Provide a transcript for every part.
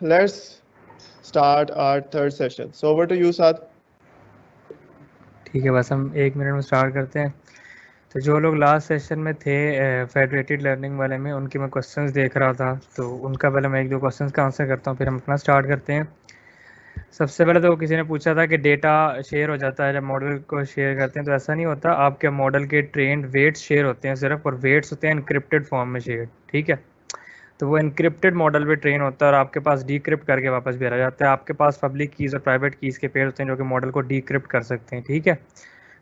let's start our third session. So over to you, Saad. ठीक है, बस हम 1 मिनट में स्टार्ट करते हैं। तो जो लोग लास्ट सेशन में थे फेडरेटेड लर्निंग वाले में, उनके मैं क्वेश्चंस देख रहा था, तो उनका पहले मैं 1-2 क्वेश्चंस का आंसर करता हूँ, फिर हम अपना स्टार्ट करते हैं। सबसे पहले तो किसी ने पूछा था कि डेटा शेयर हो जाता है जब मॉडल को शेयर करते हैं, तो ऐसा नहीं होता। आपके मॉडल के ट्रेंड वेट्स शेयर होते हैं सिर्फ, और वेट्स होते हैं इनक्रिप्टेड फॉर्म में शेयर, ठीक है। तो वो इनक्रिप्टेड मॉडल पे ट्रेन होता है और आपके पास डीक्रिप्ट करके वापस भेजा जाता है। आपके पास पब्लिक कीज़ और प्राइवेट कीज़ के पेयर होते हैं जो कि मॉडल को डीक्रिप्ट कर सकते हैं, ठीक है।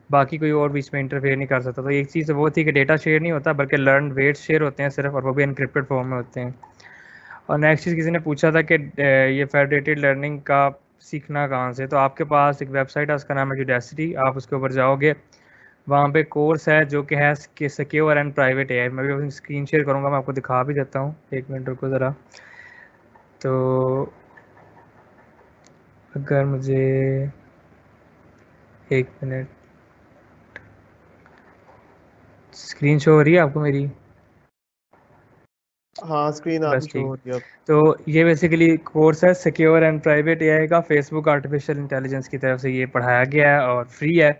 बाकी कोई और बीच में इंटरफेयर नहीं कर सकता। तो एक चीज़ वो थी कि डेटा शेयर नहीं होता, बल्कि लर्न वेट शेयर होते हैं सिर्फ, और वो भी इनक्रिप्टेड फॉर्म में होते हैं। और नेक्स्ट चीज़ किसी ने पूछा था कि ये फेडरेटेड लर्निंग का सीखना कहाँ से। तो आपके पास एक वेबसाइट है, उसका नाम है यूडेसिटी। आप उसके ऊपर जाओगे, वहाँ पे कोर्स है जो कि है सिक्योर एंड प्राइवेट एआई। मैं भी अपनी स्क्रीन शेयर करूँगा, मैं आपको दिखा भी देता हूँ। 1 मिनट रुको ज़रा। तो अगर मुझे 1 मिनट, स्क्रीन शो हो रही है आपको मेरी? हाँ, स्क्रीन बस आपकी शो ठीक। हो रही है अब। तो ये बेसिकली कोर्स है सिक्योर एंड प्राइवेट एआई का, फेसबुक आर्टिफिशियल इंटेलिजेंस की तरफ से ये पढ़ाया गया है और फ्री है।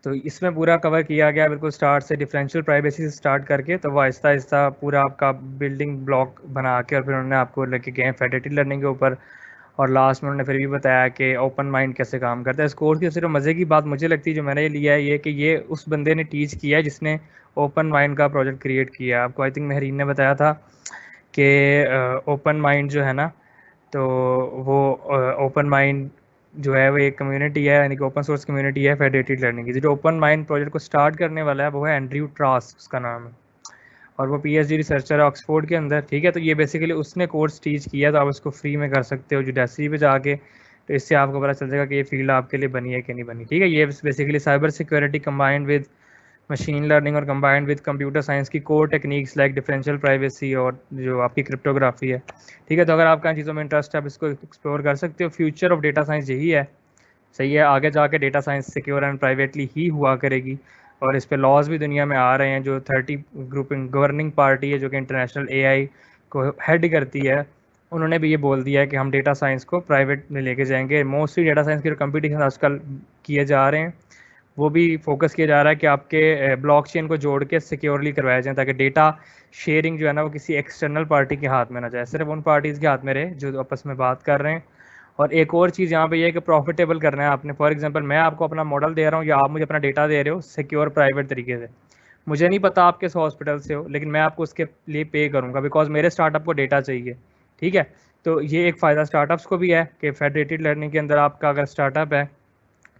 तो इसमें पूरा कवर किया गया बिल्कुल स्टार्ट से, डिफरेंशियल प्राइवेसी से स्टार्ट करके, तो वो आहिस्ता आहिस्ता पूरा आपका बिल्डिंग ब्लॉक बना के, और फिर उन्होंने आपको लेके गए फेडरेटेड लर्निंग के ऊपर। और लास्ट में उन्होंने फिर भी बताया कि ओपन माइंड कैसे काम करता है। इस कोर्स की सिर्फ मज़े की बात मुझे लगती है जो मैंने ये लिया है, ये कि ये उस बंदे ने टीच किया है जिसने ओपन माइंड का प्रोजेक्ट क्रिएट किया है। आपको आई थिंक महरीन ने बताया था कि ओपन माइंड जो है ना, तो वो ओपन माइंड जो है वो एक कम्युनिटी है, यानी कि ओपन सोर्स कम्युनिटी है फेडरेटेड लर्निंग की। जो ओपन माइंड प्रोजेक्ट को स्टार्ट करने वाला है वो है एंड्रयू ट्रास, उसका नाम है, और वो पीएचडी रिसर्चर है ऑक्सफोर्ड के अंदर, ठीक है। तो ये बेसिकली उसने कोर्स टीच किया, तो आप इसको फ्री में कर सकते हो यूडेसिटी पे जाके। तो इससे आपको पता चल जाएगा कि ये फील्ड आपके लिए बनी है कि नहीं बनी, ठीक है। ये basically cyber security combined with machine learning और कंबाइंड विद कंप्यूटर साइंस की core techniques like differential privacy और जो आपकी क्रिप्टोग्राफी है, ठीक है। तो अगर आपका इन चीज़ों में इंटरेस्ट है, आप इसको एक्सप्लोर कर सकते हो। फ्यूचर ऑफ डेटा साइंस यही है, सही है। आगे जाके data science secure and privately ही हुआ करेगी, और इस पे लॉज भी दुनिया में आ रहे हैं। जो 30 ग्रुपिंग गवर्निंग पार्टी है जो कि इंटरनेशनल एआई को हेड करती है, उन्होंने भी ये बोल दिया है कि हम डेटा साइंस को प्राइवेट में लेके जाएंगे। मोस्टली डेटा साइंस के जो कंपटीशन आजकल किए जा रहे हैं, वो भी फोकस किया जा रहा है कि आपके ब्लॉकचेन को जोड़ के सिक्योरली करवाया जाए, ताकि डेटा शेयरिंग जो है ना वो किसी एक्सटर्नल पार्टी के हाथ में ना जाए, सिर्फ उन पार्टीज़ के हाथ में रहे जो आपस में बात कर रहे हैं। और एक और चीज़ यहाँ पे ये है कि प्रॉफिटेबल करना है आपने। फॉर एग्जांपल मैं आपको अपना मॉडल दे रहा हूँ या आप मुझे अपना डेटा दे रहे हो सिक्योर प्राइवेट तरीके से। मुझे नहीं पता आप किस हॉस्पिटल से हो, लेकिन मैं आपको उसके लिए पे करूँगा बिकॉज मेरे स्टार्टअप को डेटा चाहिए, ठीक है। तो ये एक फ़ायदा स्टार्टअप्स को भी है कि फेडरेटेड लर्निंग के अंदर आपका अगर स्टार्टअप है,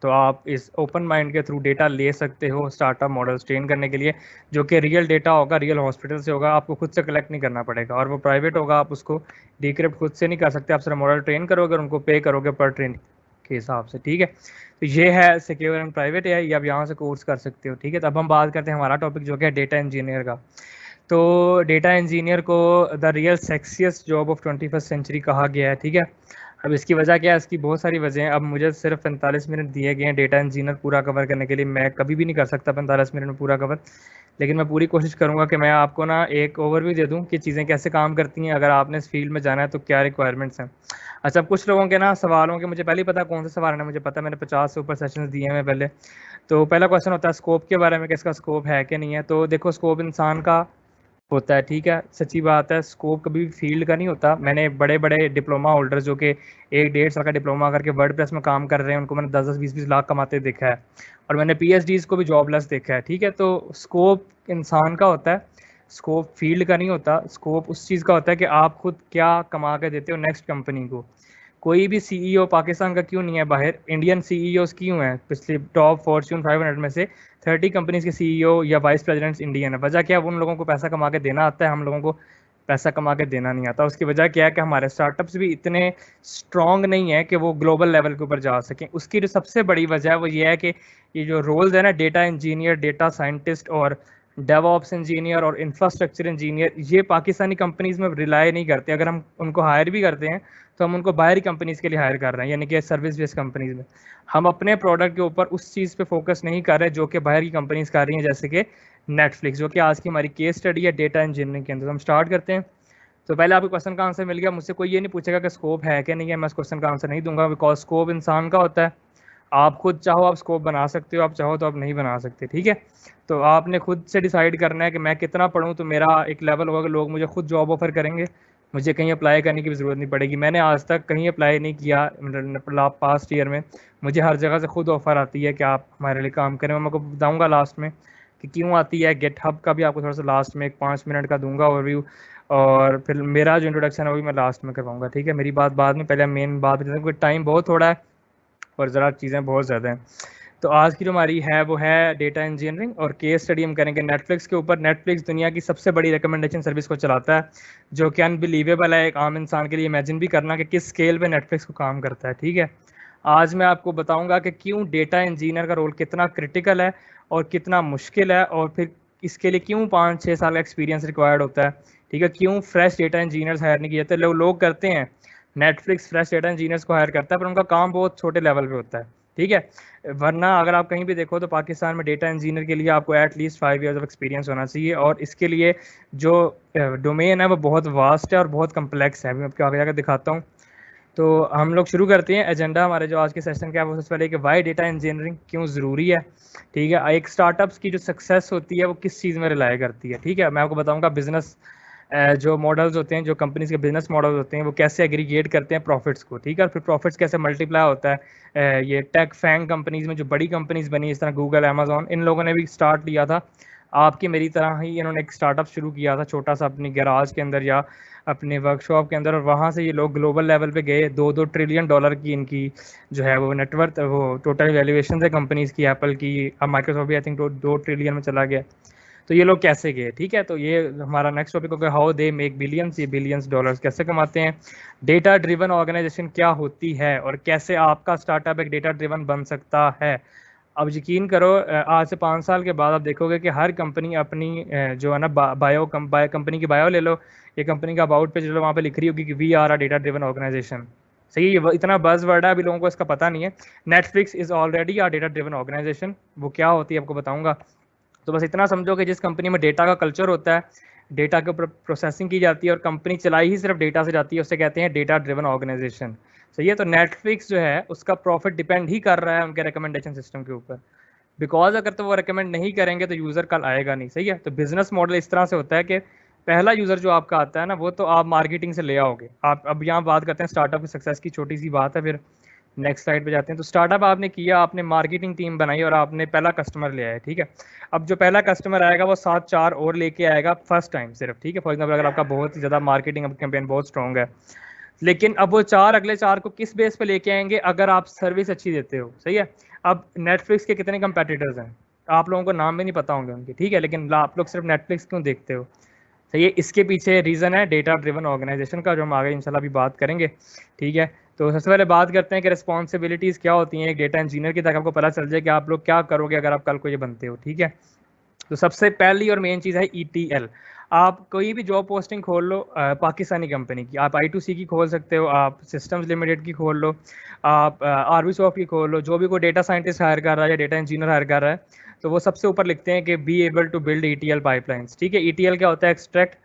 तो आप इस ओपन माइंड के थ्रू डेटा ले सकते हो स्टार्टअप मॉडल्स ट्रेन करने के लिए, जो कि रियल डेटा होगा, रियल हॉस्पिटल से होगा, आपको खुद से कलेक्ट नहीं करना पड़ेगा। और वो प्राइवेट होगा, आप उसको डिक्रिप्ट खुद से नहीं कर सकते, आप सिर्फ मॉडल ट्रेन करोगे और उनको पे करोगे पर ट्रेन के हिसाब से, ठीक है। तो ये है सिक्योर एंड प्राइवेट है, ये आप यहाँ से कोर्स कर सकते हो, ठीक है। तो अब हम बात करते हैं हमारा टॉपिक जो कि है डेटा इंजीनियर का। तो डेटा इंजीनियर को the real sexiest job of 21st century कहा गया है, ठीक है। अब इसकी वजह क्या है? इसकी बहुत सारी वजह हैं। अब मुझे सिर्फ 45 मिनट दिए गए हैं डेटा इंजीनियर पूरा कवर करने के लिए। मैं कभी भी नहीं कर सकता 45 मिनट में पूरा कवर, लेकिन मैं पूरी कोशिश करूंगा कि मैं आपको ना एक ओवरव्यू दे दूं कि चीज़ें कैसे काम करती हैं, अगर आपने इस फील्ड में जाना है तो क्या रिक्वायरमेंट्स हैं। अच्छा, कुछ लोगों के ना सवालों के मुझे पहले ही पता कौन से सवाल है, मुझे पता है, मैंने 50 से ऊपर सेशंस दिए हैं पहले। तो पहला क्वेश्चन होता है स्कोप के बारे में कि इसका स्कोप है कि नहीं है। तो देखो, स्कोप इंसान का होता है, ठीक है, सच्ची बात है। स्कोप कभी भी फील्ड का नहीं होता। मैंने बड़े बड़े डिप्लोमा होल्डर्स जो कि 1-1.5 साल का डिप्लोमा करके वर्डप्रेस में काम कर रहे हैं, उनको मैंने 10-10, 20-20 लाख कमाते देखा है, और मैंने पीएचडीज को भी जॉबलेस देखा है, ठीक है। तो स्कोप इंसान का होता है, स्कोप फील्ड का नहीं होता। स्कोप उस चीज़ का होता है कि आप खुद क्या कमा के देते हो नेक्स्ट कंपनी को। कोई भी सीईओ पाकिस्तान का क्यों नहीं है बाहर, इंडियन सीईओज क्यों हैं? पिछले टॉप फॉर्च्यून 500 में से 30 कंपनीज के सीईओ या वाइस प्रेसिडेंट्स इंडियन है। वजह क्या है? उन लोगों को पैसा कमा के देना आता है, हम लोगों को पैसा कमा के देना नहीं आता। उसकी वजह क्या है कि हमारे स्टार्टअप्स भी इतने स्ट्रॉन्ग नहीं है कि वो ग्लोबल लेवल के ऊपर जा सकें। उसकी जो सबसे बड़ी वजह है वो ये है कि ये जो रोल्स है ना, डेटा इंजीनियर, डेटा साइंटिस्ट और डेवऑप्स इंजीनियर और इंफ्रास्ट्रक्चर इंजीनियर, ये पाकिस्तानी कंपनीज में रिलाई नहीं करते। अगर हम उनको हायर भी करते हैं तो हम उनको बाहरी कंपनीज़ के लिए हायर कर रहे हैं, यानी कि सर्विस बेस्ड कंपनीज़ में। हम अपने प्रोडक्ट के ऊपर उस चीज़ पे फोकस नहीं कर रहे जो कि बाहर की कंपनीज़ कर रही हैं, जैसे कि नेटफ्लिक्स, जो कि आज की हमारी केस स्टडी है डेटा इंजीनियरिंग के अंदर। हम स्टार्ट करते हैं। तो पहले आपको क्वेश्चन का आंसर मिल गया, मुझसे कोई ये नहीं पूछेगा कि स्कोप है कि नहीं है, मैं उस क्वेश्चन का आंसर नहीं दूंगा, बिकॉज स्कोप इंसान का होता है। आप खुद चाहो आप स्कोप बना सकते हो, आप चाहो तो आप नहीं बना सकते, ठीक है। तो आपने खुद से डिसाइड करना है कि मैं कितना पढ़ूं तो मेरा एक लेवल होगा कि लोग मुझे खुद जॉब ऑफर करेंगे, मुझे कहीं अप्लाई करने की भी ज़रूरत नहीं पड़ेगी। मैंने आज तक कहीं अप्लाई नहीं किया मतलब पास्ट ईयर में, मुझे हर जगह से खुद ऑफर आती है कि आप हमारे लिए काम करें। मैं आपको बताऊंगा लास्ट में कि क्यों आती है। गेटहब का भी आपको थोड़ा सा लास्ट में एक 5 मिनट का दूंगा ओवरव्यू, और फिर मेरा जो इंट्रोडक्शन है वो भी मैं लास्ट में करवाऊंगा, ठीक है। मेरी बात बाद में, पहले मेन बात क्योंकि टाइम बहुत थोड़ा है और ज़रा चीज़ें बहुत ज़्यादा हैं। तो आज की जो हमारी है वो है डेटा इंजीनियरिंग, और केस स्टडी हम करेंगे नेटफ्लिक्स के ऊपर। नेटफ्लिक्स दुनिया की सबसे बड़ी रिकमेंडेशन सर्विस को चलाता है, जो कि अनबिलीवेबल है एक आम इंसान के लिए इमेजिन भी करना कि किस स्केल पे नेटफ्लिक्स को काम करता है, ठीक है। आज मैं आपको बताऊंगा कि क्यों डेटा इंजीनियर का रोल कितना क्रिटिकल है और कितना मुश्किल है, और फिर इसके लिए क्यों 5-6 साल का एक्सपीरियंस रिक्वायर्ड होता है, ठीक है। क्यों फ्रेश डेटा इंजीनियर्स हायर नहीं किए जाते। लोग करते हैं, नेटफ्लिक्स फ्रेश डेटा इंजीनियर्स को हायर करता है, पर उनका काम बहुत छोटे लेवल पे होता है, ठीक है। वरना अगर आप कहीं भी देखो तो पाकिस्तान में डेटा इंजीनियर के लिए आपको एटलीस्ट 5 ईयर्स ऑफ एक्सपीरियंस होना चाहिए, और इसके लिए जो डोमेन है वो बहुत वास्ट है और बहुत कम्प्लेक्स है। अभी मैं आपको आगे जाकर दिखाता हूँ। तो हम लोग शुरू करते हैं। एजेंडा हमारे जो आज के सेशन का है वो सबसे पहले कि वाई डेटा इंजीनियरिंग क्यों ज़रूरी है, ठीक है। एक स्टार्टअप्स की जो सक्सेस होती है वो किस चीज़ में रिलाई करती है, ठीक है। मैं आपको बताऊंगा बिजनेस जो मॉडल्स होते हैं, जो कंपनीज के बिजनेस मॉडल्स होते हैं, वो कैसे एग्रीगेट करते हैं प्रॉफिट्स को, ठीक है। और फिर प्रॉफिट्स कैसे मल्टीप्लाई होता है। ये टेक फैंग कंपनीज में जो बड़ी कंपनीज बनी, इस तरह गूगल, अमेजोन, इन लोगों ने भी स्टार्ट लिया था आपकी मेरी तरह ही। इन्होंने एक स्टार्टअप शुरू किया था छोटा सा अपनी गैराज के अंदर या अपने वर्कशॉप के अंदर, और वहाँ से ये लोग ग्लोबल लेवल पे गए। 2-2 ट्रिलियन डॉलर की इनकी जो है वो नेटवर्थ, वो टोटल वैल्यूएशन है कंपनीज की। एप्पल की, अब माइक्रोसॉफ्ट भी आई थिंक 2 ट्रिलियन में चला गया। तो ये लोग कैसे गए, ठीक है। तो ये हमारा नेक्स्ट टॉपिक होगा, हाउ दे मेक बिलियंस, ये बिलियंस डॉलर्स कैसे कमाते हैं। डेटा ड्रिवन ऑर्गेनाइजेशन क्या होती है, और कैसे आपका स्टार्टअप एक डेटा ड्रिवन बन सकता है। अब यकीन करो, आज से 5 साल के बाद आप देखोगे कि हर कंपनी अपनी जो है ना कंपनी की बायो ले लो, ये कंपनी का अबाउट पेज ले लो, वहाँ पे लिख रही होगी कि we are a data driven organisation. सही है, इतना बज़ वर्ड है, अभी लोगों को इसका पता नहीं है। Netflix is already a data driven organisation. वो क्या होती है आपको बताऊंगा। तो बस इतना समझो कि जिस कंपनी में डेटा का कल्चर होता है, डेटा के ऊपर प्रोसेसिंग की जाती है और कंपनी चलाई ही सिर्फ डेटा से जाती है, उसे कहते हैं डेटा ड्रिवन ऑर्गेनाइजेशन। सही है। तो नेटफ्लिक्स जो है उसका प्रॉफिट डिपेंड ही कर रहा है उनके रिकमेंडेशन सिस्टम के ऊपर, बिकॉज अगर तो वो रिकमेंड नहीं करेंगे तो यूज़र कल आएगा नहीं। सही है। तो बिजनेस मॉडल इस तरह से होता है कि पहला यूज़र जो आपका आता है ना, वो तो आप मार्केटिंग से ले आओगे। आप अब यहाँ बात करते हैं स्टार्टअप की सक्सेस की, छोटी सी बात है, फिर नेक्स्ट स्लाइड पे जाते हैं। तो स्टार्टअप आपने किया, आपने मार्केटिंग टीम बनाई और आपने पहला कस्टमर ले आया, ठीक है। अब जो पहला कस्टमर आएगा वो 7-4 और लेके आएगा फर्स्ट टाइम सिर्फ, ठीक है। फॉर एग्जाम्पल अगर आपका बहुत ही ज़्यादा मार्केटिंग कैंपेन बहुत स्ट्रॉन्ग है, लेकिन अब वो अगले चार को किस बेस पे लेके आएंगे, अगर आप सर्विस अच्छी देते हो। सही है। अब नेटफ्लिक्स के कितने कंपेटिटर्स हैं, आप लोगों को नाम भी नहीं पता होंगे उनके, ठीक है, लेकिन आप लोग सिर्फ नेटफ्लिक्स क्यों देखते हो। सही है। इसके पीछे रीज़न है डेटा ड्रिवन ऑर्गेनाइजेशन का, जो हम आगे इंशाल्लाह भी बात करेंगे, ठीक है। तो सबसे पहले बात करते हैं कि रिस्पॉन्सिबिलिटीज़ क्या होती हैं एक डेटा इंजीनियर की, ताकि आपको पता चल जाए कि आप लोग क्या करोगे अगर आप कल को ये बनते हो, ठीक है। तो सबसे पहली और मेन चीज़ है ETL। आप कोई भी जॉब पोस्टिंग खोल लो पाकिस्तानी कंपनी की, आप I2C की खोल सकते हो, आप सिस्टम्स लिमिटेड की खोल लो, आप RV सॉफ्ट की खोल लो, जो भी कोई डेटा साइंटिस्ट हायर कर रहा है या डेटा इंजीनियर हायर कर रहा है, तो वो सबसे ऊपर लिखते हैं कि be able to build ETL pipelines, ठीक है। ETL क्या होता है, एक्सट्रैक्ट,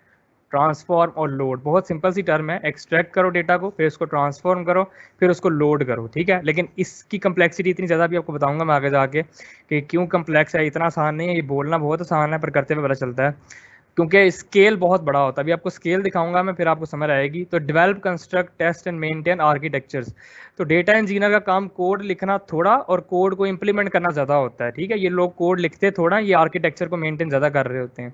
ट्रांसफॉर्म और लोड। बहुत सिंपल सी टर्म है, एक्सट्रैक्ट करो डेटा को, फिर उसको ट्रांसफॉर्म करो, फिर उसको लोड करो, ठीक है। लेकिन इसकी कम्प्लेक्सिटी इतनी ज़्यादा भी आपको बताऊंगा मैं आगे जाके कि क्यों कम्प्लेक्स है, इतना आसान नहीं है। ये बोलना बहुत आसान है पर करते हुए पता चलता है, क्योंकि स्केल बहुत बड़ा होता है। अभी आपको स्केल दिखाऊंगा मैं, फिर आपको समझ आएगी। तो develop, construct, test and maintain architectures. तो डेटा इंजीनियर का काम कोड लिखना थोड़ा और कोड को इंप्लीमेंट करना ज़्यादा होता है, ठीक है। ये लोग कोड लिखते थोड़ा, ये आर्किटेक्चर को मेंटेन ज़्यादा कर रहे होते हैं,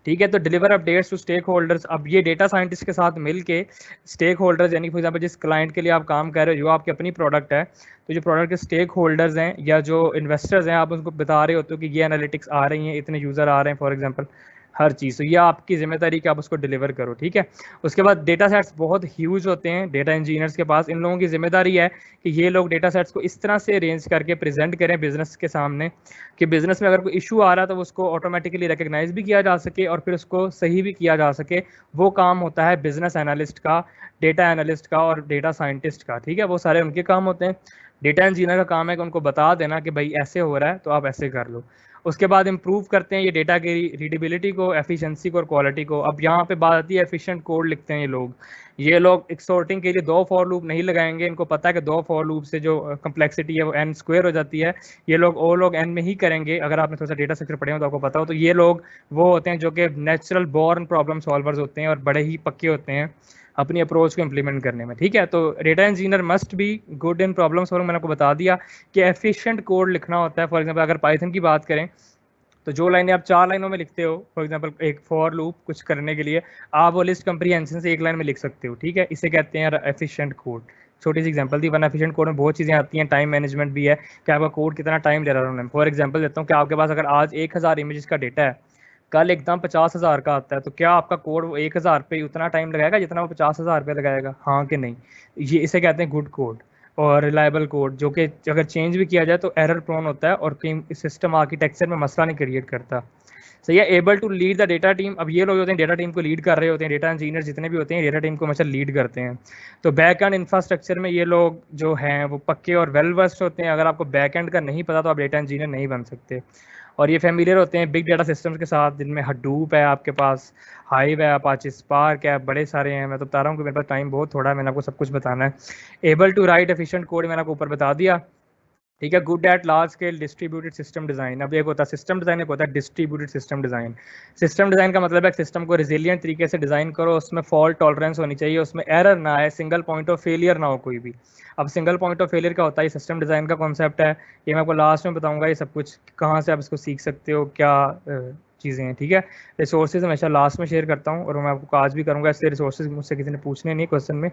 ठीक है। तो deliver updates to stakeholders. अब ये डेटा साइंटिस्ट के साथ मिलके स्टेक होल्डर्स, यानी फॉर एग्जांपल जिस क्लाइंट के लिए आप काम कर रहे हो, जो आपकी अपनी प्रोडक्ट है, तो जो प्रोडक्ट के स्टेक होल्डर्स हैं या जो इन्वेस्टर्स हैं, आप उनको बता रहे होते हो कि ये एनालिटिक्स आ रही हैं, इतने यूज़र आ रहे हैं फॉर एग्जांपल, हर चीज़। तो ये आपकी जिम्मेदारी कि आप उसको डिलीवर करो, ठीक है। उसके बाद डेटा सेट्स बहुत ह्यूज होते हैं डेटा इंजीनियर्स के पास। इन लोगों की जिम्मेदारी है कि ये लोग डेटा सेट्स को इस तरह से अरेंज करके प्रेजेंट करें बिजनेस के सामने कि बिजनेस में अगर कोई इशू आ रहा है तो उसको ऑटोमेटिकली रिकग्नाइज भी किया जा सके और फिर उसको सही भी किया जा सके। वो काम होता है बिजनेस एनालिस्ट का, डेटा एनालिस्ट का और डेटा साइंटिस्ट का, ठीक है। वो सारे उनके काम होते हैं। डेटा इंजीनियर का काम है कि उनको बता देना कि भाई ऐसे हो रहा है तो आप ऐसे कर लो। उसके बाद इम्प्रूव करते हैं ये डेटा की रीडेबिलिटी को, एफिशिएंसी को और क्वालिटी को। अब यहाँ पे बात आती है एफिशिएंट कोड लिखते हैं ये लोग एक सॉर्टिंग के लिए 2 फॉर लूप नहीं लगाएंगे, इनको पता है कि 2 फॉर लूप से जो कम्प्लेक्सिटी है वो n स्क्वायर हो जाती है, ये लोग n में ही करेंगे। अगर आपने थोड़ा सा डेटा स्ट्रक्चर पढ़े हो तो आपको पता हो, तो ये लोग वो होते हैं जो कि नेचुरल बॉर्न प्रॉब्लम सॉल्वर्स होते हैं और बड़े ही पक्के होते हैं अपनी अप्रोच को इम्प्लीमेंट करने में, ठीक है। तो data engineer must be good in problem solving. मैंने आपको बता दिया कि एफिशिएंट कोड लिखना होता है। फॉर एग्जांपल अगर पाइथन की बात करें तो जो लाइनें आप 4 लाइनों में लिखते हो, फॉर एग्जांपल एक फॉर लूप कुछ करने के लिए, आप वो लिस्ट कंप्रीहेंशन से 1 लाइन में लिख सकते हो, ठीक है। इसे कहते हैं एफिशिएंट कोड। छोटी सी एग्जांपल दी, वरना एफिशिएंट कोड में बहुत चीज़ें आती हैं, टाइम मैनेजमेंट भी है कि आपका कोड कितना टाइम ले रहा है। फॉर एग्जांपल देता हूँ कि आपके पास अगर आज 1000 इमेजेस का डेटा है, कल एकदम 50,000 का आता है, तो क्या आपका कोड वो 1000 पे उतना टाइम लगाएगा जितना वो 50,000 पे लगाएगा? हाँ कि नहीं? ये इसे कहते हैं गुड कोड और रिलायबल कोड, जो कि अगर चेंज भी किया जाए तो एरर प्रोन होता है और सिस्टम आर्किटेक्चर में मसला नहीं क्रिएट करता। सही है। Able to lead the data team. अब ये लोग होते हैं डेटा टीम को लीड कर रहे होते हैं, डेटा इंजीनियर जितने भी होते हैं डेटा टीम को हमेशा लीड करते हैं। तो बैक एंड इंफ्रास्ट्रक्चर में ये लोग जो हैं वो पक्के और वेल वर्स्ड होते हैं। अगर आपको बैक एंड का नहीं पता तो आप डेटा इंजीनियर नहीं बन सकते। और ये फेमिलियर होते हैं बिग डेटा सिस्टम्स के साथ, जिनमें हडूप है आपके पास, हाइव है, अपाचे स्पार्क है, बड़े सारे हैं। मैं तो बता रहा हूँ कि मेरे पास टाइम बहुत थोड़ा है, मैंने आपको सब कुछ बताना है। Able to write efficient code मैंने आपको ऊपर बता दिया, ठीक है। Good at large scale distributed system design. अब एक होता है सिस्टम डिजाइन, एक होता है distributed system design. System design का मतलब है सिस्टम को रिजिलियंट तरीके से डिजाइन करो, उसमें फॉल्ट टॉलरेंस होनी चाहिए, उसमें एरर ना आए, सिंगल पॉइंट ऑफ फेलियर ना हो कोई भी। अब सिंगल पॉइंट ऑफ फेलियर का होता है सिस्टम डिजाइन का कॉन्सेप्ट है, ये मैं आपको लास्ट में बताऊंगा। ये सब कुछ कहाँ से आप इसको सीख सकते हो, क्या चीज़ें हैं, ठीक है। रिसोर्सेज हमेशा लास्ट में शेयर करता हूँ और मैं आपको आज भी करूँगा, इसलिए रिसोर्सेज मुझसे किसी ने पूछने नहीं क्वेश्चन में,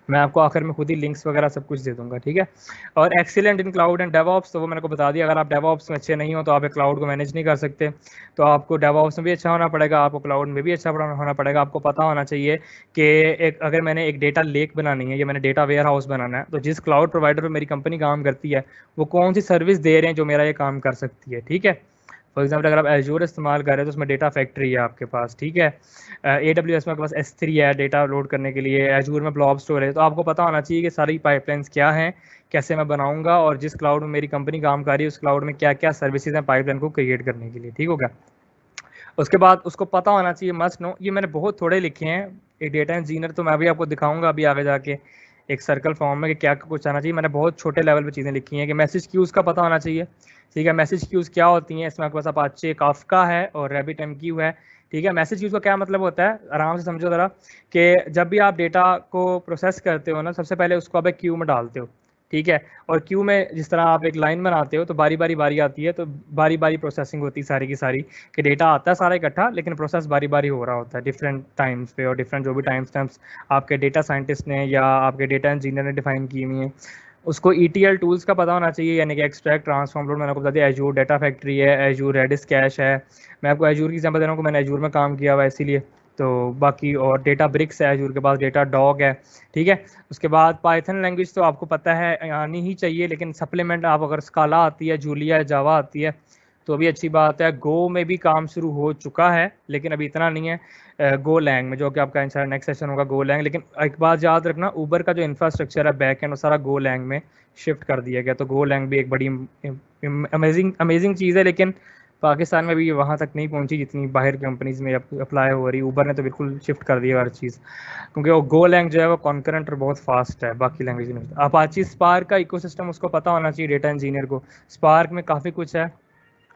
मैं आपको आखिर में खुद ही लिंक्स वगैरह सब कुछ दे दूंगा, ठीक है। और excellent in cloud and DevOps, तो वो मैंने को बता दिया। अगर आप डेवऑप्स में अच्छे नहीं हो तो आप एक क्लाउड को मैनेज नहीं कर सकते, तो आपको डेवऑप्स में भी अच्छा होना पड़ेगा, आपको क्लाउड में भी अच्छा होना पड़ेगा। आपको पता होना चाहिए कि अगर मैंने एक डेटा लेक बनानी है या मैंने डेटा वेयर हाउस बनाना है, तो जिस क्लाउड प्रोवाइडर पर मेरी कंपनी काम करती है वो कौन सी सर्विस दे रहे हैं जो मेरा ये काम कर सकती है, ठीक है। फॉर एग्जाम्पल अगर आप एजूर इस्तेमाल कर रहे हो तो उसमें डेटा फैक्ट्री है आपके पास, ठीक है। AWS में आपके पास S3 है डेटा लोड करने के लिए, एजूर में ब्लॉब स्टोर है। तो आपको पता होना चाहिए कि सारी पाइपलाइंस क्या हैं, कैसे मैं बनाऊंगा, और जिस क्लाउड में मेरी कंपनी काम कर रही है उस क्लाउड में क्या क्या सर्विसेज हैं पाइपलाइन को क्रिएट करने के लिए, ठीक होगा। उसके बाद उसको पता होना चाहिए, मस्ट नो। ये मैंने बहुत थोड़े लिखे हैं, एक डेटा इंजीनियर, तो मैं भी आपको दिखाऊंगा अभी आगे जाके एक सर्कल फॉर्म में कि क्या कुछ आना चाहिए। मैंने बहुत छोटे लेवल पे चीज़ें लिखी हैं कि मैसेज क्यूज़ का पता होना चाहिए, ठीक है। मैसेज क्यूज़ क्या होती हैं, इसमें आपके पास अपाचे काफका है और रैबिट MQ है, ठीक है। मैसेज क्यूज़ का क्या मतलब होता है, आराम से समझो ज़रा, कि जब भी आप डेटा को प्रोसेस करते हो ना, सबसे पहले उसको आप एक क्यू में डालते हो, ठीक है। और क्यू में जिस तरह आप एक लाइन बनाते हो तो बारी बारी आती है, तो बारी बारी प्रोसेसिंग होती है सारी की सारी, कि डेटा आता है सारा इकट्ठा, लेकिन प्रोसेस बारी बारी हो रहा होता है डिफरेंट टाइम्स पे, और डिफरेंट जो भी टाइम स्टैम्प्स आपके डेटा साइंटिस्ट ने या आपके डेटा इंजीनियर ने डिफाइन की हुई हैं। उसको ETL टूल्स का पता होना चाहिए, यानी कि एक्सट्रैक्ट, ट्रांसफॉर्म, लोड। मैंने आपको बता दिया एजूर डेटा फैक्ट्री है, एजूर रेडिस कैश है। मैं आपको एजूर की एग्जांपल दे रहा हूँ कि मैंने एजूर में काम किया हुआ है इसीलिए। तो बाकी और डेटा ब्रिक्स है एजूर के पास, डेटा डॉग है, ठीक है। उसके बाद पाइथन लैंग्वेज तो आपको पता है आनी ही चाहिए, लेकिन सप्लीमेंट आप अगर स्काला आती है, जूलिया, जावा आती है तो भी अच्छी बात है। गो में भी काम शुरू हो चुका है लेकिन अभी इतना नहीं है। गो लैंग में, जो कि आपका इंशाल्लाह नेक्स्ट सेशन होगा, गो लैंग। लेकिन एक बात याद रखना, ऊबर का जो इंफ्रास्ट्रक्चर है बैक एंड वो सारा गो लैंग में शिफ्ट कर दिया गया, तो गो लैंग भी एक बड़ी अमेजिंग चीज़ है, लेकिन पाकिस्तान में भी ये वहाँ तक नहीं पहुँची जितनी बाहर कंपनीज़ में अप्लाई हो रही। ऊबर ने तो बिल्कुल शिफ्ट कर दिया हर चीज़, क्योंकि वो गो लैंग जो है वो कॉन्करेंट और बहुत फास्ट है बाकी लैंग्वेज में। अपाची स्पार्क का इकोसिस्टम उसको पता होना चाहिए डेटा इंजीनियर को। स्पार्क में काफ़ी कुछ है,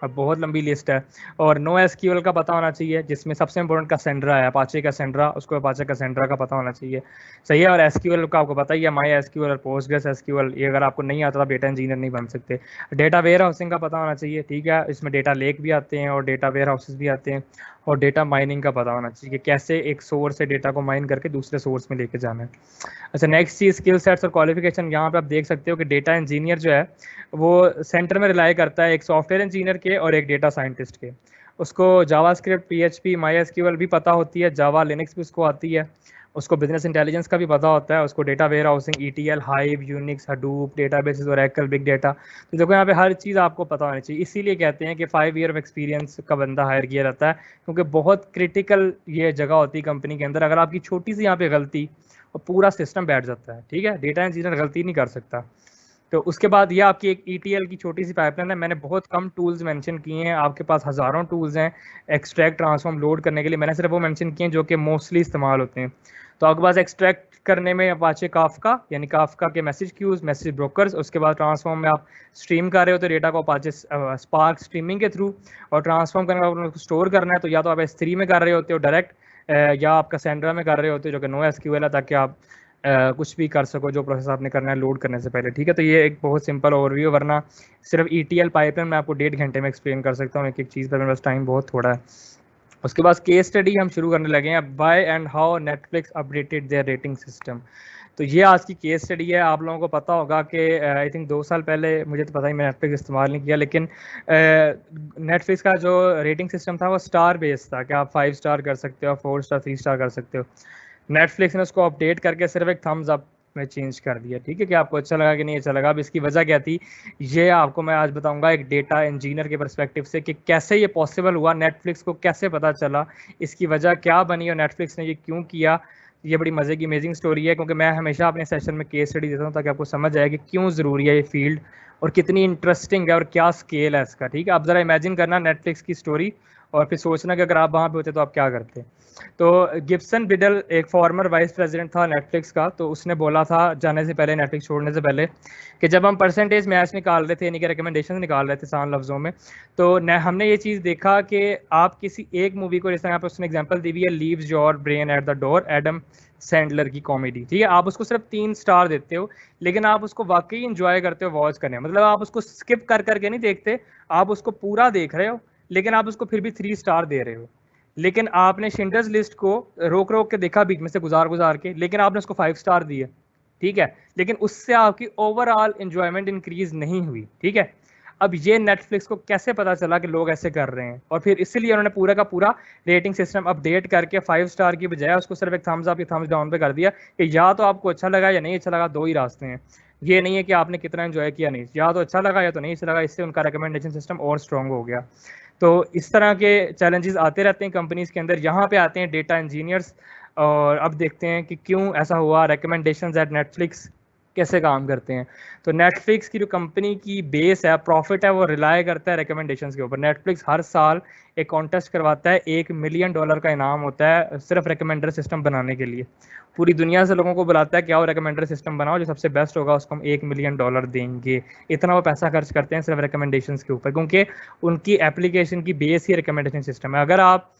अब बहुत लंबी लिस्ट है। और नो SQL का पता होना चाहिए, जिसमें सबसे इंपॉर्टेंट कैसेंड्रा है, अपाचे कैसेंड्रा, उसको अपाचे कैसेंड्रा का पता होना चाहिए, सही है। और SQL का आपको पता ही है, MySQL और पोस्टग्रेस SQL, ये अगर आपको नहीं आता तो डेटा इंजीनियर नहीं बन सकते। डेटा वेयर हाउसिंग का पता होना चाहिए, ठीक है, इसमें डेटा लेक भी आते हैं और डेटा वेयर हाउसेस भी आते हैं। और डेटा माइनिंग का पता होना चाहिए कि कैसे एक सोर्स से डेटा को माइन करके दूसरे सोर्स में लेके जाना है। अच्छा, नेक्स्ट चीज़ स्किल सेट्स और क्वालिफिकेशन। यहाँ पे आप देख सकते हो कि डेटा इंजीनियर जो है वो सेंटर में रिलाई करता है एक सॉफ्टवेयर इंजीनियर के और एक डेटा साइंटिस्ट के। उसको जावास्क्रिप्ट, PHP, MySQL भी पता होती है, जावा लिनक्स भी उसको आती है, उसको बिजनेस इंटेलिजेंस का भी पता होता है, उसको data warehousing, ETL, Hive, Unix, Hadoop, databases, Oracle, big data. तो देखो यहाँ पे हर चीज़ आपको पता होनी चाहिए। इसीलिए कहते हैं कि 5 ईयर ऑफ एक्सपीरियंस का बंदा हायर किया जाता है, क्योंकि बहुत क्रिटिकल ये जगह होती है कंपनी के अंदर। अगर आपकी छोटी सी यहाँ पे गलती और पूरा सिस्टम बैठ जाता है, ठीक है। डेटा इंजीनियर गलती नहीं कर सकता, तो उसके बाद ये आपकी एक ETL की छोटी सी पाइपलाइन है। मैंने बहुत कम टूल्स मेंशन किए हैं, आपके पास हज़ारों टूल्स हैं एक्सट्रैक्ट ट्रांसफॉर्म लोड करने के लिए। मैंने सिर्फ वो मेंशन किए हैं जो कि मोस्टली इस्तेमाल होते हैं। तो आपके पास एक्सट्रैक्ट करने में अपाचे काफका, यानी काफका के मैसेज क्यूज, मैसेज ब्रोकर्स। उसके बाद ट्रांसफॉर्म में आप स्ट्रीम कर रहे हो तो डेटा को अपाचे स्पार्क स्ट्रीमिंग के थ्रू, और ट्रांसफॉर्म करने का उसको स्टोर करना है तो या तो आप S3 में कर रहे होते हो डायरेक्ट, या आप कैसेंड्रा में कर रहे होते हो जो कि NoSQL है, ताकि आप कुछ भी कर सको जो प्रोसेस आपने करना है लोड करने से पहले। ठीक है, तो ये एक बहुत सिंपल ओवरव्यू, वरना सिर्फ ETL पाइपलाइन मैं आपको 1.5 घंटे में एक्सप्लेन कर सकता हूँ एक एक चीज़ पर, मेरे पास टाइम बहुत थोड़ा है। उसके बाद केस स्टडी हम शुरू करने लगे हैं, why and how Netflix updated their rating system. तो ये आज की केस स्टडी है। आप लोगों को पता होगा कि आई थिंक 2 साल पहले, मुझे तो पता ही, मैं नेटफ्लिक्स इस्तेमाल नहीं किया, लेकिन नेटफ्लिक्स का जो रेटिंग सिस्टम था वो स्टार बेस्ड था कि आप 5 स्टार कर सकते हो, 4 स्टार, 3 स्टार कर सकते हो। नेटफ्लिक्स ने उसको अपडेट करके सिर्फ एक थम्स अप में चेंज कर दिया। ठीक है, कि आपको अच्छा लगा कि नहीं अच्छा लगा। अब इसकी वजह क्या थी, ये आपको मैं आज बताऊंगा एक डेटा इंजीनियर के पर्सपेक्टिव से कि कैसे ये पॉसिबल हुआ, नेटफ्लिक्स को कैसे पता चला, इसकी वजह क्या बनी और नेटफ्लिक्स ने ये क्यों किया। ये बड़ी मज़े की अमेजिंग स्टोरी है, क्योंकि मैं हमेशा अपने सेशन में केस स्टडी देता हूँ ताकि आपको समझ आए कि क्यों ज़रूरी है ये फील्ड और कितनी इंटरेस्टिंग है और क्या स्केल है इसका। ठीक है, अब ज़रा इमेजिन करना नेटफ्लिक्स की स्टोरी और फिर सोचना कि अगर आप वहाँ पे होते तो आप क्या करते। तो गिब्सन बिडल एक फॉर्मर वाइस प्रेसिडेंट था नेटफ्लिक्स का, तो उसने बोला था जाने से पहले, नेटफ्लिक्स छोड़ने से पहले, कि जब हम परसेंटेज मैच निकाल रहे थे, यानी कि रिकमेंडेशन निकाल रहे थे आसान लफ्ज़ों में, तो हमने ये चीज़ देखा कि आप किसी एक मूवी को, जैसे यहाँ पर उसने एग्जांपल दी हुई है, leaves your brain at the door, Adam Sandler की कॉमेडी। ठीक है, आप उसको सिर्फ 3 स्टार देते हो, लेकिन आप उसको वाकई इंजॉय करते हो वॉच करने, मतलब आप उसको स्किप कर करके नहीं देखते, आप उसको पूरा देख रहे हो, लेकिन आप उसको फिर भी 3 स्टार दे रहे हो। लेकिन आपने शिंडर्स लिस्ट को रोक रोक के देखा, बीच में से गुजार गुजार के, लेकिन आपने उसको 5 स्टार दिए। ठीक है, लेकिन उससे आपकी ओवरऑल इंजॉयमेंट इंक्रीज नहीं हुई। ठीक है, अब ये नेटफ्लिक्स को कैसे पता चला कि लोग ऐसे कर रहे हैं, और फिर इसलिए उन्होंने पूरा का पूरा रेटिंग सिस्टम अपडेट करके 5 स्टार की बजाय उसको सिर्फ एक थम्स अप या थम्स डाउन पे कर दिया कि या तो आपको अच्छा लगा या नहीं अच्छा लगा, 2 ही रास्ते हैं। ये नहीं है कि आपने कितना एंजॉय किया, नहीं, या तो अच्छा लगा या तो नहीं अच्छा लगा। इससे उनका रिकमेंडेशन सिस्टम और स्ट्रॉन्ग हो गया। तो इस तरह के चैलेंजेस आते रहते हैं कंपनीज के अंदर। यहाँ पे आते हैं डेटा इंजीनियर्स, और अब देखते हैं कि क्यों ऐसा हुआ, रिकमेंडेशंस एट नेटफ्लिक्स कैसे काम करते हैं। तो नेटफ्लिक्स की जो कंपनी की बेस है, प्रॉफिट है, वो रिलाय करता है रिकमेंडेशंस के ऊपर। नेटफ्लिक्स हर साल एक कॉन्टेस्ट करवाता है, $1 मिलियन का इनाम होता है सिर्फ रिकमेंडर सिस्टम बनाने के लिए। पूरी दुनिया से लोगों को बुलाता है कि आओ रिकमेंडर सिस्टम बनाओ, जो सबसे बेस्ट होगा उसको हम $1 मिलियन देंगे। इतना वो पैसा खर्च करते हैं सिर्फ रिकमेंडेशंस के ऊपर, क्योंकि उनकी एप्लीकेशन की बेस ही रिकमेंडेशन सिस्टम है। अगर आप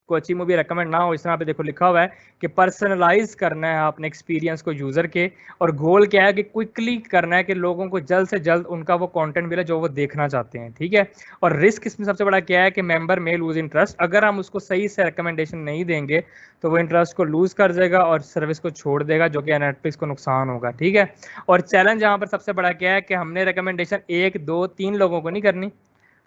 को अच्छी मूवी रेकमेंड ना हो, इस तरह पे देखो लिखा हुआ है कि पर्सनलाइज करना है आपने एक्सपीरियंस को यूजर के, और गोल क्या है कि क्विकली करना है कि लोगों को जल्द से जल्द उनका वो कंटेंट मिले जो वो देखना चाहते हैं। ठीक है, और रिस्क इसमें सबसे बड़ा क्या है कि मेंबर में लूज इंटरेस्ट। अगर हम उसको सही से रिकमेंडेशन नहीं देंगे तो वो इंटरेस्ट को लूज कर देगा और सर्विस को छोड़ देगा, जो कि नेटफ्लिक्स को नुकसान होगा। ठीक है, और चैलेंज यहाँ पर सबसे बड़ा क्या है कि हमने रिकमेंडेशन 1, 2, 3 लोगों को नहीं करनी,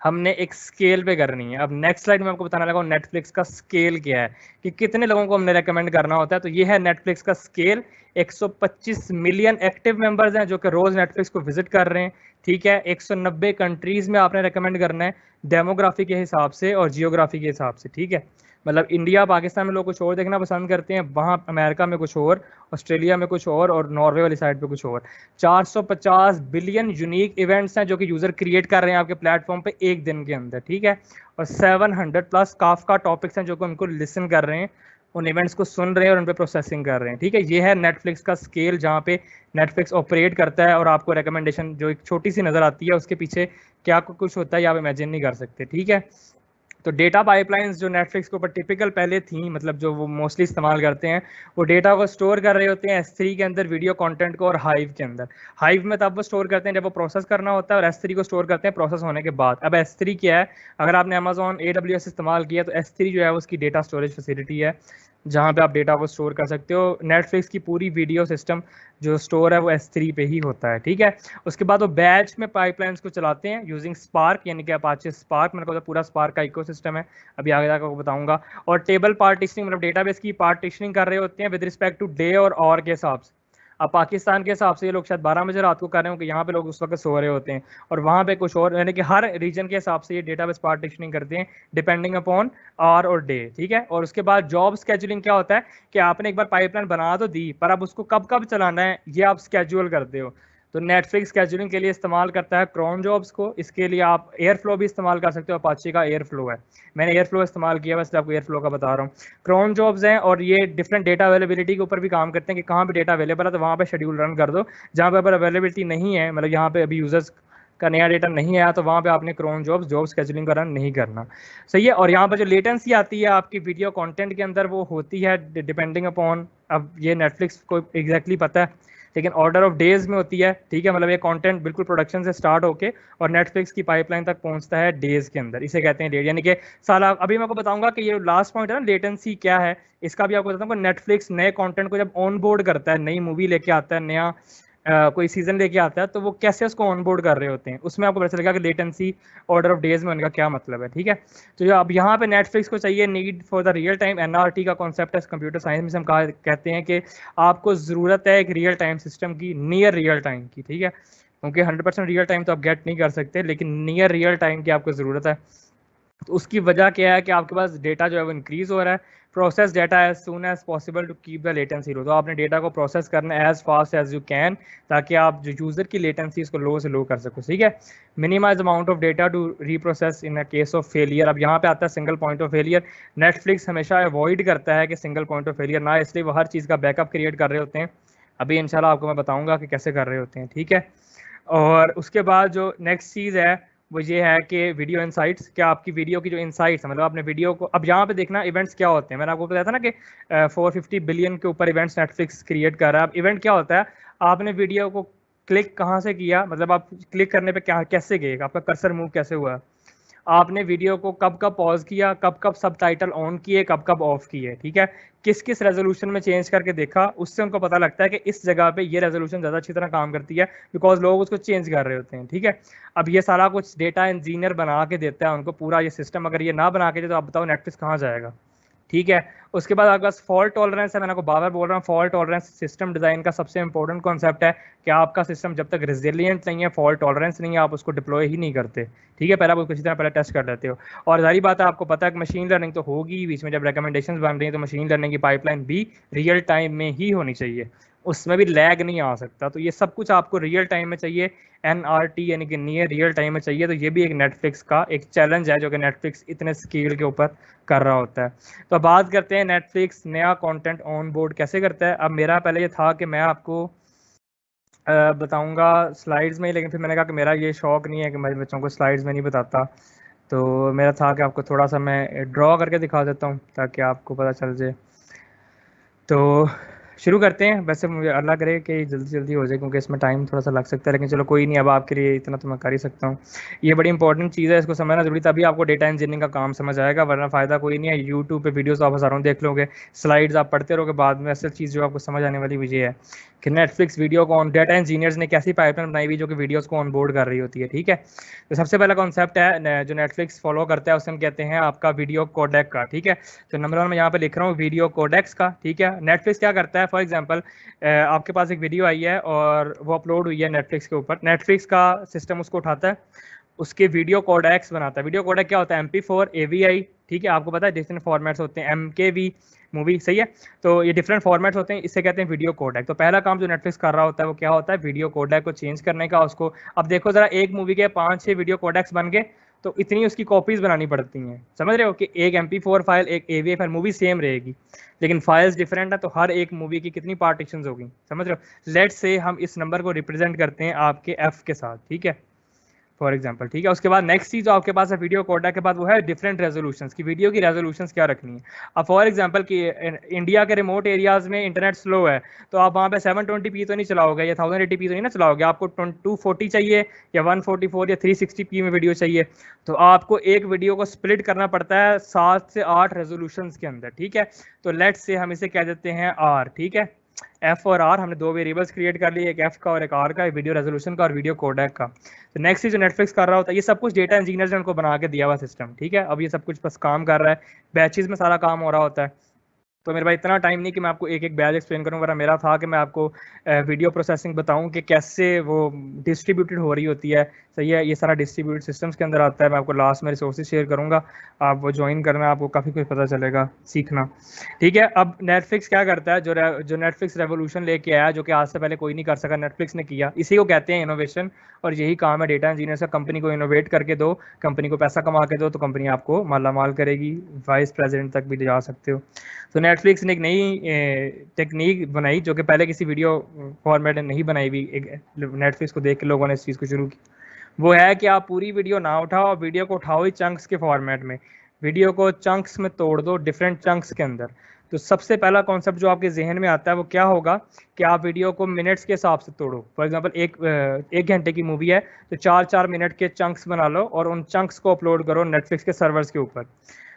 हमने एक स्केल पे करनी है। अब नेक्स्ट स्लाइड में आपको बताने लगा नेटफ्लिक्स का स्केल क्या है, कि कितने लोगों को हमने रेकमेंड करना होता है। तो ये है नेटफ्लिक्स का स्केल। 125 मिलियन एक्टिव मेंबर्स हैं जो कि रोज नेटफ्लिक्स को विजिट कर रहे हैं। ठीक है, 190 कंट्रीज में आपने रेकमेंड करना है, डेमोग्राफी के हिसाब से और जियोग्राफी के हिसाब से। ठीक है, मतलब इंडिया पाकिस्तान में लोग कुछ और देखना पसंद करते हैं, वहाँ अमेरिका में कुछ और, ऑस्ट्रेलिया में कुछ और नॉर्वे वाली साइड पे कुछ और। 450 बिलियन यूनिक इवेंट्स हैं जो कि यूजर क्रिएट कर रहे हैं आपके प्लेटफॉर्म पे एक दिन के अंदर। ठीक है, और 700 प्लस काफका टॉपिक्स हैं जो कि उनको लिसन कर रहे हैं, उन इवेंट्स को सुन रहे हैं और उन पर प्रोसेसिंग कर रहे हैं। ठीक है, ये है नेटफ्लिक्स का स्केल, जहाँ पे नेटफ्लिक्स ऑपरेट करता है, और आपको रिकमेंडेशन जो एक छोटी सी नजर आती है उसके पीछे क्या कुछ होता है ये आप इमेजिन नहीं कर सकते। ठीक है, तो डेटा पाइपलाइंस जो नेटफ्लिक्स के ऊपर टिपिकल पहले थी, मतलब जो वो मोस्टली इस्तेमाल करते हैं, वो डेटा को स्टोर कर रहे होते हैं S3 के अंदर, वीडियो कंटेंट को, और हाइव के अंदर। हाइव में तब वो स्टोर करते हैं जब वो प्रोसेस करना होता है, और S3 को स्टोर करते हैं प्रोसेस होने के बाद। अब S3 क्या है, अगर आपने Amazon AWS इस्तेमाल किया तो S3 जो है उसकी डेटा स्टोरेज फैसिलिटी है, जहाँ पे आप डेटा को स्टोर कर सकते हो। नेटफ्लिक्स की पूरी वीडियो सिस्टम जो स्टोर है वो S3 पे ही होता है। ठीक है, उसके बाद वो बैच में पाइपलाइंस को चलाते हैं यूजिंग स्पार्क, यानी कि अपाचे स्पार्क, मेरे को पूरा स्पार्क का इकोसिस्टम है, अभी आगे जाकर आपको बताऊंगा। और टेबल पार्टीशनिंग, मतलब डेटाबेस की पार्टीशनिंग कर रहे होते हैं विद रिस्पेक्ट टू डे और आवर के हिसाब से। अब पाकिस्तान के हिसाब से ये लोग शायद 12 बजे रात को कर रहे हो कि यहाँ पे लोग उस वक्त सो रहे होते हैं, और वहाँ पे कुछ और, यानी कि हर रीजन के हिसाब से ये डेटाबेस पार्टीशनिंग करते हैं डिपेंडिंग अपॉन आवर और डे। ठीक है, और उसके बाद जॉब स्केजुलिंग क्या होता है कि आपने एक बार पाइपलाइन बना तो दी, पर अब उसको कब कब चलाना है ये आप स्केड्यूल करते हो। तो नेटफ्लिक्स स्केजुलिंग के लिए इस्तेमाल करता है क्रॉन जॉब्स को। इसके लिए आप एयरफ्लो भी इस्तेमाल कर सकते हो, अपाचे का एयरफ्लो है, मैंने एयरफ्लो इस्तेमाल किया, बस आपको एयरफ्लो का बता रहा हूँ। क्रॉन जॉब्स हैं और ये डिफरेंट डेटा अवेलेबिलिटी के ऊपर भी काम करते हैं कि कहाँ पे डेटा अवेलेबल है तो वहाँ पे शेड्यूल रन कर दो, जहाँ पे अगर अवेलेबिलिटी नहीं है, मतलब यहाँ पे अभी यूजर्स का नया डेटा नहीं आया तो वहाँ पे आपने क्रॉन जॉब स्केजुलिंग का रन नहीं करना, सही है। और यहाँ पर जो लेटेंसी आती है आपकी वीडियो कंटेंट के अंदर वो होती है डिपेंडिंग अपॉन, अब ये नेटफ्लिक्स को एग्जैक्टली पता है लेकिन ऑर्डर ऑफ डेज में होती है, ठीक है। मतलब ये कंटेंट बिल्कुल प्रोडक्शन से स्टार्ट होके और नेटफ्लिक्स की पाइपलाइन तक पहुंचता है डेज के अंदर, इसे कहते हैं डेज, यानी कि साला। अभी मैं आपको बताऊंगा कि ये लास्ट पॉइंट है ना लेटेंसी क्या है, इसका भी आपको बताता हूँ। नेटफ्लिक्स नए कंटेंट को जब ऑन बोर्ड करता है, नई मूवी लेके आता है, नया कोई सीजन लेके आता है, तो वो कैसे उसको ऑन बोर्ड कर रहे होते हैं, उसमें आपको पता चलेगा कि लेटेंसी ऑर्डर ऑफ डेज में उनका क्या मतलब है, ठीक है। तो अब यहाँ पे नेटफ्लिक्स को चाहिए need for the real time, NRT का कॉन्सेप्ट है कंप्यूटर साइंस में, हम कहते हैं कि आपको ज़रूरत है एक रियल टाइम सिस्टम की, नियर रियल टाइम की, ठीक है। क्योंकि 100% रियल टाइम तो आप गेट नहीं कर सकते, लेकिन नियर रियल टाइम की आपको ज़रूरत है। तो उसकी वजह क्या है कि आपके पास डेटा जो है वो इंक्रीज हो रहा है, process data as soon as possible to keep the latency low. तो आपने डेटा को प्रोसेस करना है as fast as you can, ताकि आप जो यूजर की लेटेंसी इसको लो से लो कर सको, ठीक है। Minimise amount of data to reprocess in a case of failure. अब यहाँ पे आता है single point of failure. Netflix हमेशा अवॉइड करता है कि सिंगल पॉइंट ऑफ फेलियर ना, इसलिए वो हर चीज़ का बैकअप क्रिएट कर रहे होते हैं। अभी इंशाल्लाह आपको मैं बताऊंगा कि कैसे कर रहे होते हैं, ठीक है। और उसके बाद जो नेक्स्ट चीज़ है वो ये है कि वीडियो इनसाइट्स, क्या आपकी वीडियो की जो इनसाइट्स, मतलब आपने वीडियो को, अब यहाँ पे देखना इवेंट्स क्या होते हैं। मैंने आपको बताया था ना कि 450 बिलियन के ऊपर इवेंट्स नेटफ्लिक्स क्रिएट कर रहा है। अब इवेंट क्या होता है, आपने वीडियो को क्लिक कहाँ से किया, मतलब आप क्लिक करने पे क्या कैसे गए, आपका कर्सर मूव कैसे हुआ, आपने वीडियो को कब कब पॉज किया, कब कब सबटाइटल ऑन किए, कब कब ऑफ किए, ठीक है। किस किस रेजोल्यूशन में चेंज करके देखा, उससे उनको पता लगता है कि इस जगह पे ये रेजोल्यूशन ज़्यादा अच्छी तरह काम करती है, बिकॉज लोग उसको चेंज कर रहे होते हैं, ठीक है। अब ये सारा कुछ डेटा इंजीनियर बना के देता है उनको पूरा ये सिस्टम, अगर ये ना बना के दे तो आप बताओ नेटफ्लिक्स कहाँ जाएगा, ठीक है। उसके बाद आपके पास फॉल्ट टॉलरेंस है, मैंने आपको बार बार बोल रहा हूँ, फॉल्ट टॉलरेंस सिस्टम डिज़ाइन का सबसे इंपॉर्टेंट कॉन्सेप्ट है कि आपका सिस्टम जब तक रेजिलियंट नहीं है, फॉल्ट टॉलरेंस नहीं है, आप उसको डिप्लॉय ही नहीं करते, ठीक है। पहले आप उसको अच्छी तरह पहले टेस्ट कर लेते हो। और जारी बात है, आपको पता है कि मशीन लर्निंग तो होगी बीच में, जब रिकमेंडेशंस बन रही हैं तो मशीन लर्निंग की पाइपलाइन भी रियल टाइम में ही होनी चाहिए, उसमें भी लैग नहीं आ सकता। तो ये सब कुछ आपको रियल टाइम में चाहिए, एनआरटी यानी कि नियर रियल टाइम में चाहिए। तो ये भी एक नेटफ्लिक्स का एक चैलेंज है जो कि नेटफ्लिक्स इतने स्केल के ऊपर कर रहा होता है। तो बात करते हैं नेटफ्लिक्स नया कंटेंट ऑन बोर्ड कैसे करता है। अब मेरा पहले ये था कि मैं आपको बताऊंगा स्लाइड्स में ही, लेकिन फिर मैंने कहा कि मेरा ये शौक नहीं है कि मैं बच्चों को स्लाइड्स में नहीं बताता, तो मेरा था कि आपको थोड़ा सा मैं ड्रॉ करके दिखा देता हूँ ताकि आपको पता चल जाए। तो शुरू करते हैं। वैसे मुझे अल्लाह करे कि जल्दी जल्दी हो जाए क्योंकि इसमें टाइम थोड़ा सा लग सकता है, लेकिन चलो कोई नहीं, अब आपके लिए इतना तो मैं कर ही सकता हूँ। ये बड़ी इंपॉर्टेंट चीज़ है, इसको समझना जरूरी, तभी आपको डेटा इंजीनियरिंग का काम समझ आएगा, वरना फ़ायदा कोई नहीं है। यूट्यूब पे वीडियोस आप हज़ारों देख लोगे, स्लाइड्स आप पढ़ते रहोगे, बाद में असल चीज़ जो आपको समझ आने वाली वो ये है कि नेटफ्लिक्स वीडियो को ऑन डेटा इंजीनियर्स ने कैसी पाइपलाइन बनाई हुई जो कि वीडियोज़ को ऑन बोर्ड कर रही होती है, ठीक है। तो सबसे पहला कॉन्सेप्ट है जो नेटफ्लिक्स फॉलो करता है, उसे हम कहते हैं आपका वीडियो कोडेक का, ठीक है। तो नंबर 1 मैं यहाँ पे लिख रहा हूँ वीडियो कोडेक्स का, ठीक है। नेटफ्लिक्स क्या करता है, फॉर एग्जांपल आपके पास एक वीडियो आई है और वो अपलोड हुई है नेटफ्लिक्स के ऊपर, नेटफ्लिक्स का सिस्टम उसको उठाता है, उसके वीडियो कोडेक्स बनाता है। वीडियो कोडेक क्या होता है, MP4 AVI, ठीक है। आपको पता है डिफरेंट फॉर्मेट्स होते हैं, MKV मूवी, सही है। तो ये डिफरेंट फॉर्मेट्स होते हैं, इससे कहते हैं वीडियो कोडेक। तो पहला काम जो नेटफ्लिक्स कर रहा होता है वो क्या होता है, वीडियो कोडेक को चेंज करने का, उसको। अब देखो जरा, एक मूवी के 5-6 वीडियो कोडेक्स बन गए तो इतनी उसकी कॉपीज बनानी पड़ती हैं, समझ रहे हो कि एक MP4 फाइल, एक AVI फाइल, मूवी सेम रहेगी लेकिन फाइल्स डिफरेंट है, तो हर एक मूवी की कितनी पार्टीशंस होगी, समझ रहे हो। लेट्स से हम इस नंबर को रिप्रेजेंट करते हैं आपके F के साथ, ठीक है, फॉर एग्जाम्पल, ठीक है। उसके बाद नेक्स्ट चीज जो आपके पास है वीडियो कोडा के बाद वो है डिफरेंट रेजोल्यूशंस की, वीडियो की रेजोल्यूशंस क्या रखनी है। अब फॉर एग्जांपल कि इंडिया के रिमोट एरियाज में इंटरनेट स्लो है, तो आप वहाँ पे 720p तो नहीं चलाओगे या 1080p तो नहीं ना चलाओगे, आपको 240 चाहिए या 144 या 360p में वीडियो चाहिए। तो आपको एक वीडियो को स्प्लिट करना पड़ता है 7 से 8 रेजोल्यूशंस के अंदर, ठीक है। तो लेट्स से हम इसे कह देते हैं R, ठीक है। F और R, हमने 2 वेरिएबल्स क्रिएट कर लिए, एक F का और एक R का, वीडियो रेजोल्यूशन का और वीडियो कोडेक का। तो नेक्स्ट चीज जो नेटफ्लिक्स कर रहा होता है, ये सब कुछ डेटा इंजीनियर्स ने उनको बना के दिया हुआ सिस्टम, ठीक है। अब ये सब कुछ बस काम कर रहा है, बैचेस में सारा काम हो रहा होता है। तो मेरे पास इतना टाइम नहीं कि मैं आपको एक एक बैच एक्सप्लेन करूँ, वरना मेरा था कि मैं आपको वीडियो प्रोसेसिंग बताऊं कि कैसे वो डिस्ट्रीब्यूटेड हो रही होती है। सही है, ये सारा डिस्ट्रीब्यूटेड सिस्टम्स के अंदर आता है। मैं आपको लास्ट में रिसोर्सेज शेयर करूंगा, आप वो ज्वाइन करना, आपको काफ़ी कुछ पता चलेगा, सीखना। ठीक है, अब नेटफ्लिक्स क्या करता है, जो नेटफ्लिक्स रेवोल्यूशन लेके आया, जो कि आज से पहले कोई नहीं कर सका, नेटफ्लिक्स ने किया। इसी को कहते हैं इनोवेशन, और यही काम है डेटा इंजीनियर का। कंपनी को इनोवेट करके दो, कंपनी को पैसा कमा के दो, तो कंपनी आपको माला माल करेगी, वाइस प्रेसिडेंट तक भी जा सकते हो। तो नेटफ्लिक्स ने एक नई टेक्निक बनाई, जो कि पहले किसी वीडियो फॉर्मेट में नहीं बनाई हुई। एक नेटफ्लिक्स को देख के लोगों ने इस चीज़ को शुरू की। वो है कि आप पूरी वीडियो ना उठाओ, वीडियो को उठाओ ही चंक्स के फॉर्मेट में, वीडियो को चंक्स में तोड़ दो, डिफरेंट चंक्स के अंदर। तो सबसे पहला कॉन्सेप्ट जो आपके जहन में आता है वो क्या होगा कि आप वीडियो को मिनट्स के हिसाब से तोड़ो। फॉर एग्जांपल एक घंटे की मूवी है, तो 4-4 मिनट के चंक्स बना लो और उन चंक्स को अपलोड करो नेटफ्लिक्स के सर्वर्स के ऊपर।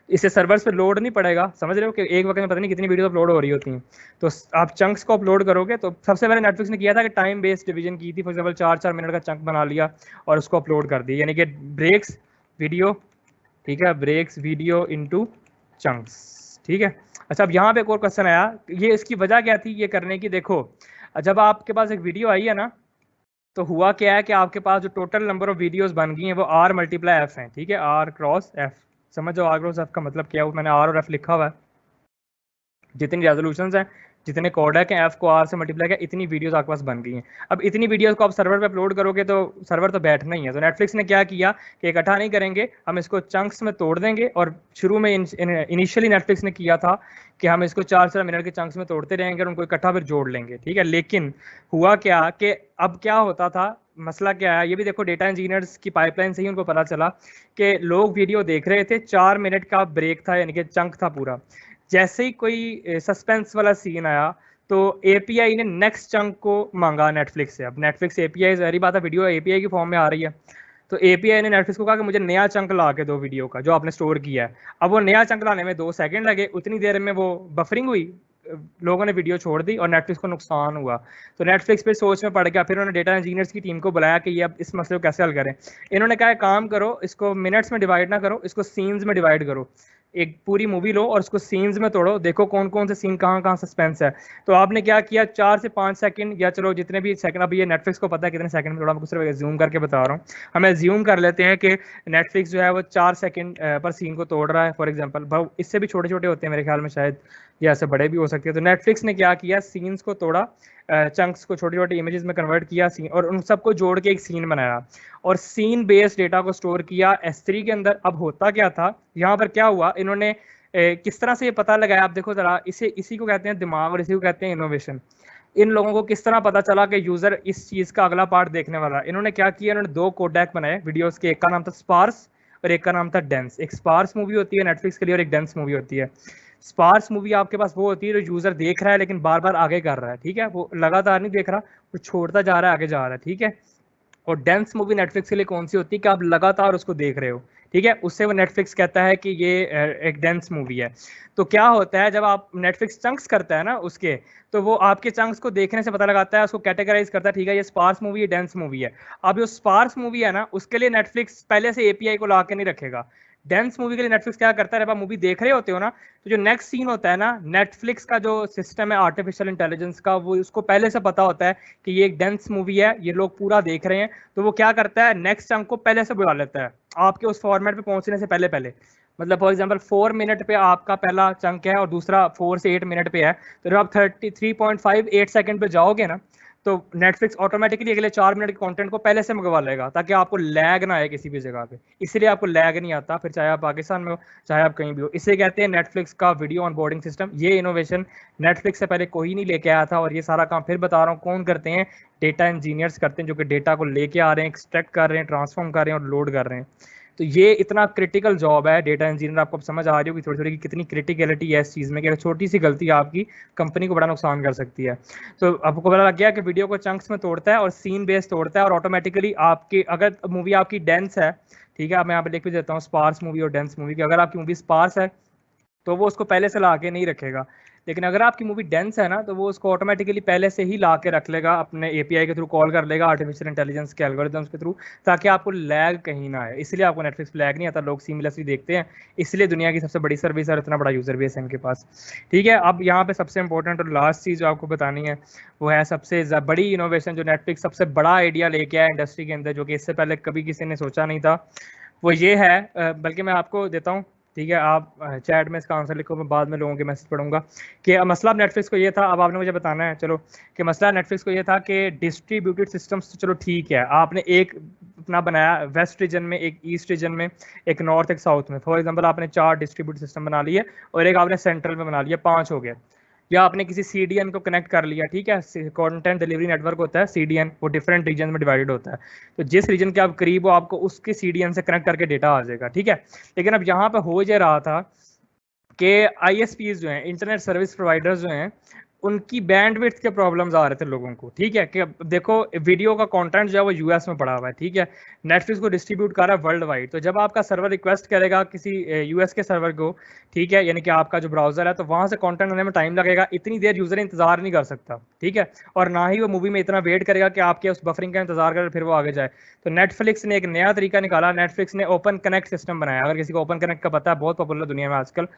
इससे सर्वर्स पे लोड नहीं पड़ेगा, समझ रहे हो कि एक वक्त में पता नहीं कितनी वीडियो अपलोड हो रही होती हैं। तो आप चंक्स को अपलोड करोगे, तो सबसे पहले नेटफ्लिक्स ने किया था कि टाइम बेस्ड डिवीजन की थी। फॉर एग्जांपल 4-4 मिनट का चंक बना लिया और उसको अपलोड कर दिया, यानी कि ब्रेक्स वीडियो, ठीक है, ब्रेक्स वीडियो इनटू चंक्स। ठीक है, अच्छा, अब यहाँ पे एक और क्वेश्चन आया, ये इसकी वजह क्या थी ये करने की। देखो, जब आपके पास एक वीडियो आई है ना, तो हुआ क्या है कि आपके पास जो टोटल नंबर ऑफ वीडियोस बन गई हैं वो R × F हैं। ठीक है, R क्रॉस F, समझो R क्रॉस F का मतलब क्या है। मैंने R और F लिखा हुआ है, जितनी रेजोल्यूशंस हैं, जितने कोडेक हैं, F को R से मल्टीप्लाई किया, इतनी वीडियोस आपके पास बन गई हैं। अब इतनी वीडियोस को आप सर्वर पे अपलोड करोगे तो सर्वर तो बैठना ही है। तो नेटफ्लिक्स ने क्या किया कि इकट्ठा नहीं करेंगे, हम इसको चंक्स में तोड़ देंगे। और शुरू में इनिशियली नेटफ्लिक्स ने किया था कि हम इसको 4-4 मिनट के चंक्स में तोड़ते रहेंगे और उनको इकट्ठा फिर जोड़ लेंगे। ठीक है, लेकिन हुआ क्या कि अब क्या होता था, मसला क्या है, ये भी देखो डेटा इंजीनियर्स की पाइपलाइन से ही उनको पता चला कि लोग वीडियो देख रहे थे, 4 मिनट का ब्रेक था, यानी कि चंक था पूरा। जैसे ही कोई सस्पेंस वाला सीन आया, तो एपीआई ने नेक्स्ट चंक को मांगा नेटफ्लिक्स से। अब नेटफ्लिक्स एपीआई, जहरी बात है, वीडियो एपीआई की फॉर्म में आ रही है, तो एपीआई ने नेटफ्लिक्स को कहा कि मुझे नया चंक ला के दो वीडियो का, जो आपने स्टोर किया है। अब वो नया चंक लाने में 2 सेकंड लगे, उतनी देर में वो बफरिंग हुई, लोगों ने वीडियो छोड़ दी और नेटफ्लिक्स को नुकसान हुआ। तो नेटफ्लिक्स पे सोच में पड़ गया, फिर उन्होंने डेटा इंजीनियर्स की टीम को बुलाया कि ये अब इस मसले को कैसे हल करें। इन्होंने कहा काम करो, इसको मिनट्स में डिवाइड ना करो, इसको सीन्स में डिवाइड करो। एक पूरी मूवी लो और उसको सीन्स में तोड़ो, देखो कौन कौन से सीन कहाँ कहाँ सस्पेंस है। तो आपने क्या किया, 4 से 5 सेकंड, या चलो जितने भी सेकंड, अब ये नेटफ्लिक्स को पता है कितने सेकंड में तोड़ा, मैं सिर्फ जूम करके बता रहा हूँ। हम एज्यूम कर लेते हैं कि नेटफ्लिक्स जो है वो 4 सेकंड पर सीन को तोड़ रहा है फॉर एग्जांपल। इससे भी छोटे छोटे होते हैं मेरे ख्याल में, शायद या ऐसे बड़े भी हो सकते हैं। तो नेटफ्लिक्स ने क्या किया, सीन्स को तोड़ा, चंक्स को छोटी छोटी इमेजेस में कन्वर्ट किया सीन, और उन सबको जोड़ के एक सीन बनाया और सीन बेस्ड डेटा को स्टोर किया S3 के अंदर। अब होता क्या था, यहाँ पर क्या हुआ, इन्होंने किस तरह से ये पता लगाया, आप देखो जरा, इसी को कहते हैं दिमाग और इसी को कहते हैं इनोवेशन। इन लोगों को किस तरह पता चला कि यूजर इस चीज का अगला पार्ट देखने वाला है। इन्होंने क्या किया, इन्होंने 2 कोडेक बनाए वीडियोस के, एक का नाम था स्पार्स और एक का नाम था डेंस। एक स्पार्स मूवी होती है नेटफ्लिक्स के लिए और एक डेंस मूवी होती है। स्पार्स मूवी आपके पास वो होती है जो यूजर देख रहा है लेकिन बार बार आगे कर रहा है, ठीक है, वो लगातार नहीं देख रहा, वो छोड़ता जा रहा है, आगे जा रहा है, ठीक है। और डेंस मूवी नेटफ्लिक्स के लिए कौन सी होती है कि आप लगातार उसको देख रहे हो, ठीक है, उससे वो नेटफ्लिक्स कहता है कि ये एक डेंस मूवी है। तो क्या होता है, जब आप नेटफ्लिक्स चंक्स करता है ना उसके, तो वो आपके चंक्स को देखने से पता लगाता है, उसको कैटेगराइज करता है, ठीक है, ये स्पार्स मूवी है, डेंस मूवी है। अब जो स्पार्स मूवी है ना, उसके लिए नेटफ्लिक्स पहले से एपीआई को ला के नहीं रखेगा। डेंस मूवी के लिए नेटफ्लिक्स क्या करता है, जब आप मूवी देख रहे होते हो ना, तो जो नेक्स्ट सीन होता है ना, नेटफ्लिक्स का जो सिस्टम है आर्टिफिशियल इंटेलिजेंस का, वो उसको पहले से पता होता है कि ये एक डेंस मूवी है, ये लोग पूरा देख रहे हैं, तो वो क्या करता है, नेक्स्ट चंक को पहले से बुला लेता है आपके उस फॉर्मेट पे पहुंचने से पहले पहले। मतलब फॉर एग्जांपल 4 मिनट पे आपका पहला चंक है और दूसरा 4 से 8 मिनट पे है, तो जब आप 33.58 सेकंड पे जाओगे ना, तो नेटफ्लिक्स ऑटोमेटिकली अगले 4 मिनट के कंटेंट को पहले से मंगवा लेगा, ताकि आपको लैग ना आए किसी भी जगह पे। इसलिए आपको लैग नहीं आता, फिर चाहे आप पाकिस्तान में हो चाहे आप कहीं भी हो। इसे कहते हैं नेटफ्लिक्स का वीडियो ऑनबोर्डिंग सिस्टम। ये इनोवेशन नेटफ्लिक्स से पहले कोई नहीं लेके आया था, और ये सारा काम फिर बता रहा हूँ कौन करते हैं, डेटा इंजीनियर्स करते हैं, जो कि डेटा को लेके आ रहे हैं, एक्सट्रैक्ट कर रहे हैं, ट्रांसफॉर्म कर रहे हैं और लोड कर रहे हैं। तो ये इतना क्रिटिकल जॉब है डेटा इंजीनियर। आपको समझ आ रही होगी थोड़ी थोड़ी कि कितनी क्रिटिकलिटी है इस चीज़ में, कि छोटी सी गलती आपकी कंपनी को बड़ा नुकसान कर सकती है। तो आपको पता लग गया कि वीडियो को चंक्स में तोड़ता है और सीन बेस तोड़ता है, और ऑटोमेटिकली आपकी, अगर मूवी आपकी डेंस है, ठीक है, मैं यहाँ पे लिख भी देता हूँ स्पार्स मूवी और डेंस मूवी की, अगर आपकी मूवी स्पार्स है तो वो उसको पहले से ला के नहीं रखेगा। लेकिन अगर आपकी मूवी डेंस है ना, तो वो उसको ऑटोमेटिकली पहले से ही ला के रख लेगा, अपने एपीआई के थ्रू कॉल कर लेगा आर्टिफिशियल इंटेलिजेंस के एल्गोरिथम्स के थ्रू, ताकि आपको लैग कहीं ना आए। इसलिए आपको नेटफ्लिक्स पे लैग नहीं आता, लोग सीमलेसली देखते हैं, इसलिए दुनिया की सबसे बड़ी सर्विस और इतना बड़ा यूजर बेस है इनके पास। ठीक है, अब यहाँ पे सबसे इंपॉर्टेंट और लास्ट चीज जो आपको बतानी है वो है सबसे बड़ी इनोवेशन जो नेटफ्लिक्स सबसे बड़ा आइडिया लेके आया इंडस्ट्री के अंदर, जो कि इससे पहले कभी किसी ने सोचा नहीं था। वो ये है, बल्कि मैं आपको देता हूँ, ठीक है, आप चैट में इसका आंसर लिखो, मैं बाद में लोगों के मैसेज पढ़ूंगा। कि मसला नेटफ्लिक्स को ये था, अब आपने मुझे बताना है चलो, कि मसला नेटफ्लिक्स को ये था कि डिस्ट्रीब्यूटेड सिस्टम्स तो चलो ठीक है, आपने एक अपना बनाया वेस्ट रीजन में, एक ईस्ट रीजन में, एक नॉर्थ, एक साउथ में। फॉर एग्जांपल आपने 4 डिस्ट्रीब्यूटेड सिस्टम बना लिए और एक आपने सेंट्रल में बना लिया, 5 हो गए। या आपने किसी सीडीएन को कनेक्ट कर लिया, ठीक है, कंटेंट डिलीवरी नेटवर्क होता है सीडीएन, वो डिफरेंट रीजन में डिवाइडेड होता है, तो जिस रीजन के आप करीब हो आपको उसके सीडीएन से कनेक्ट करके डेटा आ जाएगा, ठीक है। लेकिन अब यहाँ पे हो ये रहा था कि आईएसपीज जो हैं, इंटरनेट सर्विस प्रोवाइडर्स जो हैं, उनकी बैंडविड्थ के प्रॉब्लम्स आ रहे थे लोगों को, ठीक है, कि देखो वीडियो का कंटेंट जो है वो यूएस में पड़ा हुआ है, ठीक है, नेटफ्लिक्स को डिस्ट्रीब्यूट कर रहा है वर्ल्ड वाइड, तो जब आपका सर्वर रिक्वेस्ट करेगा किसी यूएस के सर्वर को, ठीक है, यानी कि आपका जो ब्राउजर है, तो वहां से कंटेंट आने में टाइम लगेगा, इतनी देर यूजर इंतजार नहीं कर सकता, ठीक है, और ना ही वो मूवी में इतना वेट करेगा कि आपके उस बफरिंग का इंतजार करे फिर वो आगे जाए। तो नेटफ्लिक्स ने एक नया तरीका निकाला, नेटफ्लिक्स ने ओपन कनेक्ट सिस्टम बनाया। अगर किसी को ओपन कनेक्ट का पता है, बहुत पॉपुलर दुनिया में आजकल।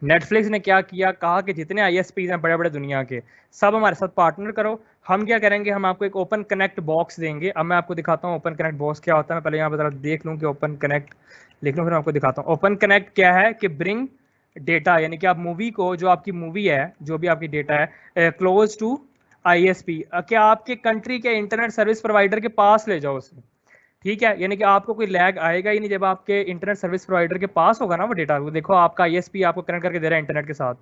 नेटफ्लिक्स ने क्या किया, कहा कि जितने आईएसपीज हैं बड़े बड़े दुनिया के, सब हमारे साथ पार्टनर करो। हम क्या करेंगे, हम आपको एक ओपन कनेक्ट बॉक्स देंगे। अब मैं आपको दिखाता हूँ ओपन कनेक्ट बॉक्स क्या होता है। मैं पहले यहाँ पर देख लूँ कि ओपन कनेक्ट लिख लूँ, फिर आपको दिखाता हूँ। ओपन कनेक्ट क्या है कि ब्रिंग डेटा, यानी कि आप मूवी को, जो आपकी मूवी है, जो भी आपकी डेटा है, क्लोज टू आईएसपी, क्या आपके कंट्री के इंटरनेट सर्विस प्रोवाइडर के पास ले जाओ उसे, ठीक है, यानी कि आपको कोई लैग आएगा ही नहीं जब आपके इंटरनेट सर्विस प्रोवाइडर के पास होगा ना वो डेटा। वो देखो आपका आईएसपी आपको कनेक्ट करके दे रहा है इंटरनेट के साथ,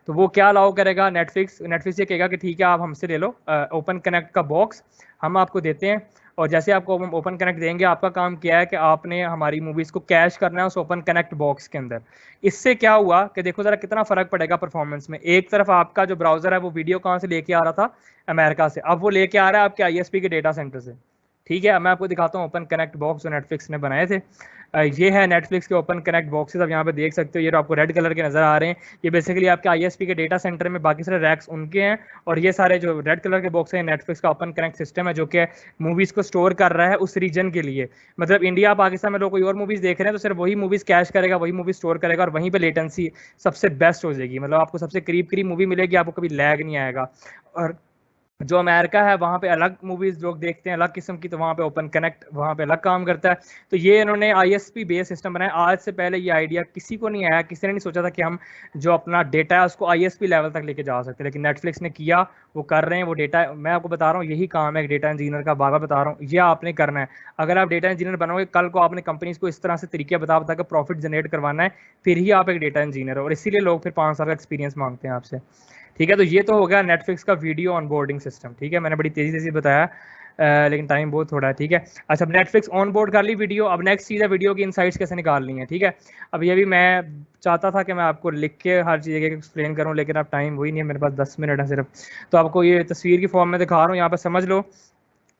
तो वो क्या अलाउ करेगा, नेटफ्लिक्स ये कहेगा कि ठीक है आप हमसे ले लो ओपन कनेक्ट का बॉक्स, हम आपको देते हैं। और जैसे आपको ओपन कनेक्ट देंगे, आपका काम क्या है कि आपने हमारी मूवीज को कैश करना है उस ओपन कनेक्ट बॉक्स के अंदर। इससे क्या हुआ कि देखो जरा कितना फर्क पड़ेगा परफॉर्मेंस में। एक तरफ आपका जो ब्राउजर है वो वीडियो कहाँ से लेके आ रहा था, अमेरिका से, अब वो लेके आ रहा है आपके आईएसपी के डेटा सेंटर से, ठीक है। मैं आपको दिखाता हूँ ओपन कनेक्ट बॉक्स जो नेटफ्लिक्स ने बनाए थे। ये है नेटफ्लिक्स के ओपन कनेक्ट बॉक्सेस, आप यहाँ पे देख सकते हो, ये आपको रेड कलर के नजर आ रहे हैं, ये बेसिकली आपके आईएसपी के डेटा सेंटर में, बाकी सारे रैक्स उनके हैं, और ये सारे जो रेड कलर के बॉक्स हैं नेटफ्लिक्स का ओपन कनेक्ट सिस्टम है, जो कि मूवीज को स्टोर कर रहा है उस रीजन के लिए। मतलब इंडिया पाकिस्तान में लोग कोई और मूवीज देख रहे हैं तो सिर्फ वही मूवीज कैश करेगा, वही मूवी स्टोर करेगा, और वहीं पर लेटेंसी सबसे बेस्ट हो जाएगी, मतलब आपको सबसे करीब करीब मूवी मिलेगी, आपको कभी लैग नहीं आएगा। और जो अमेरिका है वहाँ पे अलग मूवीज लोग देखते हैं, अलग किस्म की, तो वहाँ पे ओपन कनेक्ट वहाँ पे अलग काम करता है। तो ये इन्होंने आईएसपी बेस्ड सिस्टम बनाया। आज से पहले ये आइडिया किसी को नहीं आया, किसी ने नहीं सोचा था कि हम जो अपना डेटा है उसको आईएसपी लेवल तक लेके जा सकते हैं, लेकिन नेटफ्लिक्स ने किया, वो कर रहे हैं। वो डेटा मैं आपको बता रहा हूँ, यही काम है एक डेटा इंजीनियर का, बाबा बता रहा हूँ, ये आपने करना है। अगर आप डेटा इंजीनियर बनोगे, कल को आपने कंपनीज को इस तरह से तरीके बता के प्रॉफिट जनरेट करवाना है, फिर ही आप एक डेटा इंजीनियर हो, और इसीलिए लोग फिर 5 साल का एक्सपीरियंस मांगते हैं आपसे, ठीक है। तो ये तो हो गया नेटफ्लिक्स का वीडियो ऑनबोर्डिंग सिस्टम, ठीक है, मैंने बड़ी तेजी से बताया, लेकिन टाइम बहुत थोड़ा है, ठीक है। अच्छा, नेटफ्लिक्स ऑन बोर्ड कर ली वीडियो, अब नेक्स्ट चीज़ है वीडियो की इनसाइट्स कैसे निकालनी है, ठीक है। अब ये भी मैं चाहता था कि मैं आपको लिख के हर चीज़ एक्सप्लेन करूं, लेकिन अब टाइम वही नहीं है, मेरे पास 10 मिनट है सिर्फ, तो आपको ये तस्वीर की फॉर्म में दिखा रहा हूँ, यहाँ पर समझ लो।